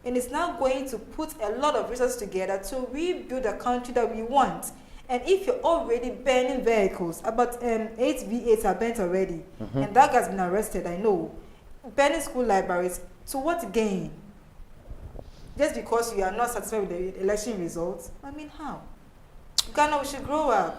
C: and is now going to put a lot of resources together to rebuild the country that we want. And if you're already burning vehicles, about 8 V8s are burnt already, and that guy's been arrested, I know. Burning school libraries, to what gain? Just because you are not satisfied with the election results? I mean, how? Ghana, we should grow up.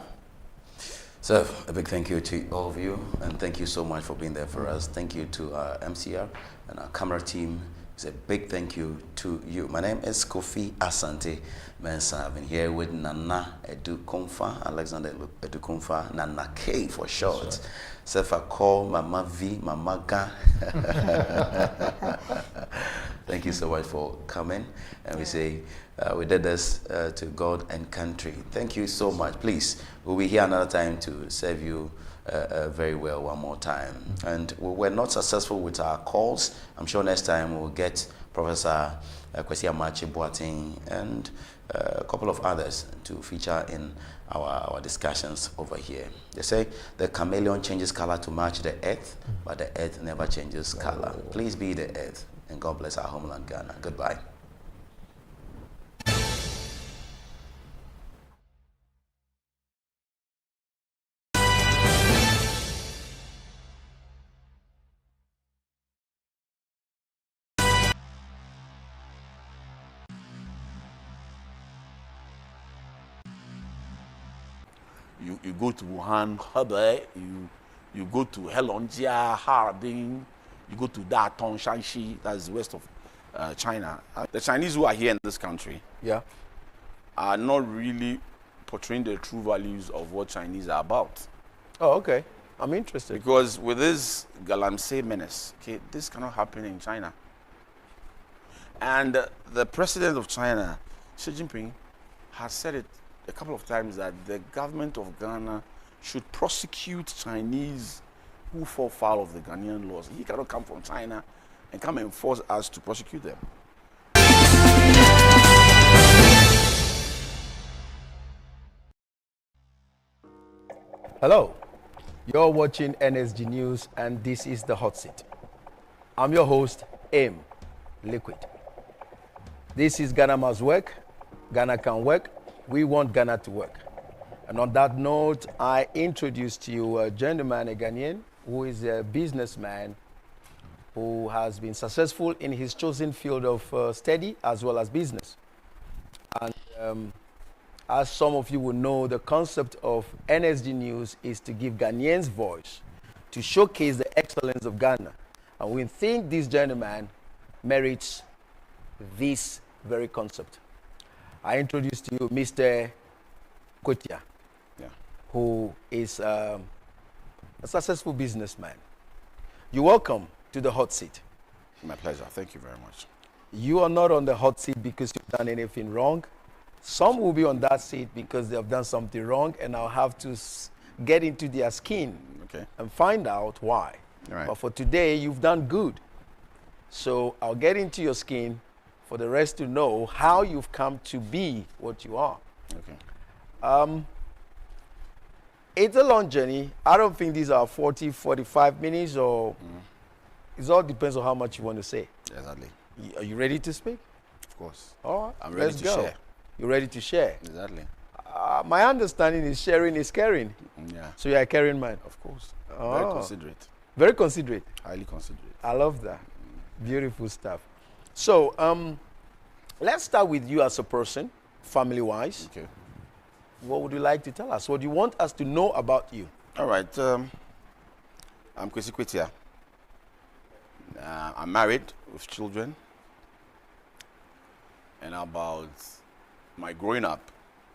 A: So, a big thank you to all of you, and thank you so much for being there for us. Thank you to our MCR and our camera team. It's a big thank you to you. My name is Kofi Asante Mensah. I've been here with Nana Edukomfa, Alexander Edukomfa, Nana K for short. So if I call Mama V, Mama Ga. Thank you so much for coming. And we say, we did this to God and country. Thank you so much. Please, we'll be here another time to serve you very well one more time. And we were not successful with our calls. I'm sure next time we'll get Professor Kwesi Amache Boateng and a couple of others to feature in our discussions over here. They say the chameleon changes color to match the earth, but the earth never changes color. Please be the earth, and God bless our homeland, Ghana. Goodbye.
G: You go to Wuhan, Hebei, you go to Heilongjiang, Harbin, you go to Datong, Shanxi, that's the west of China. The Chinese who are here in this country are not really portraying the true values of what Chinese are about.
H: Oh, okay. I'm interested.
G: Because with this Galamsey menace, okay, this cannot happen in China. And the president of China, Xi Jinping, has said it a couple of times that the government of Ghana should prosecute Chinese who fall foul of the Ghanaian laws. He cannot come from China and come and force us to prosecute them.
H: Hello, you're watching NSG News and this is the Hot Seat. I'm your host, Aim Liquid. This is Ghana Must Work, Ghana Can Work, we want Ghana to work. And on that note, I introduce to you a gentleman, a Ghanaian, who is a businessman who has been successful in his chosen field of study as well as business. And as some of you will know, the concept of NSG News is to give Ghanaians voice, to showcase the excellence of Ghana. And we think this gentleman merits this very concept. I introduce to you Mr. Kotia, who is a successful businessman. You're welcome to the hot seat.
G: My pleasure. Thank you very much.
H: You are not on the hot seat because you've done anything wrong. Some will be on that seat because they have done something wrong, and I'll have to get into their skin and find out why.
G: Right.
H: But for today, you've done good. So I'll get into your skin for the rest to know how you've come to be what you are.
G: Okay.
H: It's a long journey. I don't think these are 40, 45 minutes, or it all depends on how much you want to say.
G: Exactly.
H: Are you ready to speak?
G: Of course.
H: All right.
G: I'm ready to share.
H: You're ready to share?
G: Exactly.
H: My understanding is sharing is caring.
G: Yeah.
H: So you're a caring man?
G: Of course.
H: Oh.
G: Very considerate.
H: Very considerate?
G: Highly considerate.
H: I love that. Beautiful stuff. So let's start with you as a person, family-wise.
G: Okay.
H: What would you like to tell us? What do you want us to know about you?
G: All right. I'm Kwesi Kwetia. I'm married with children. And about my growing up,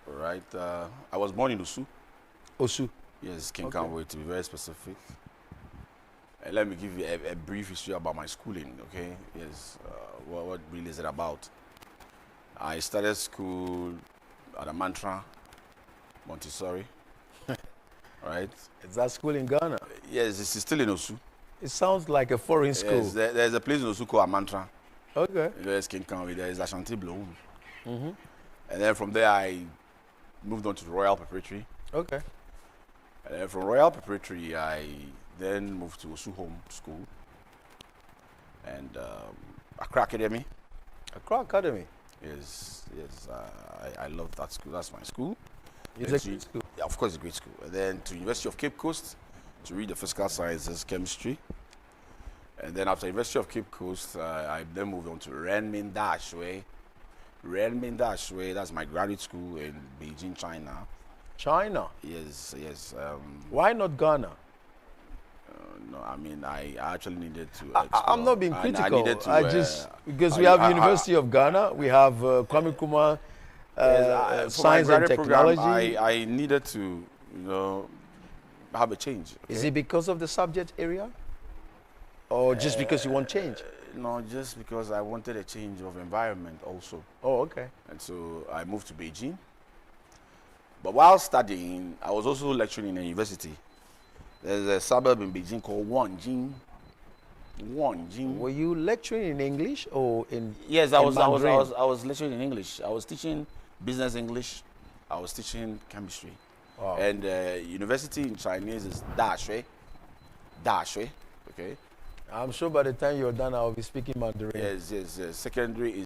G: right? I was born in Osu.
H: Osu?
G: Yes, Kinkanwe, to be very specific. And let me give you a brief history about my schooling, okay? Yes, what really is it about? I started school at a Mantra, Montessori, right?
H: Is that school in Ghana?
G: Yes, it's still in Osu.
H: It sounds like a foreign school.
G: Yes, there's a place in Osu called Mantra.
H: Okay.
G: There's Kinkanwe, there's Ashanti Bloom. And then from there, I moved on to the Royal Preparatory.
H: Okay.
G: And then from Royal Preparatory, I then moved to Osu Home School and Accra Academy.
H: Accra Academy?
G: Yes, I love that school. That's my school.
H: It's a great school.
G: Yeah, of course, it's a great school. And then to University of Cape Coast to read the physical sciences, chemistry. And then after University of Cape Coast, I then moved on to Renmin Dashway. Renmin Dashway, that's my graduate school in Beijing, China.
H: China?
G: Yes.
H: Why not Ghana?
G: No, I mean, I actually needed to
H: I'm not being critical.
G: I needed to,
H: because we have University of Ghana, we have Kwame Nkrumah Science and Technology.
G: Program, I needed to, have a change. Okay?
H: Is it because of the subject area? Or just because you want change?
G: No, just because I wanted a change of environment also.
H: Oh, okay.
G: And so I moved to Beijing. But while studying, I was also lecturing in a university. There's a suburb in Beijing called Wanjing.
H: Were you lecturing in English or in?
G: Yes, I was lecturing in English. I was teaching business English. I was teaching chemistry.
H: Wow.
G: And university in Chinese is Dashway. Okay.
H: I'm sure by the time you're done, I'll be speaking Mandarin.
G: Yes. Secondary is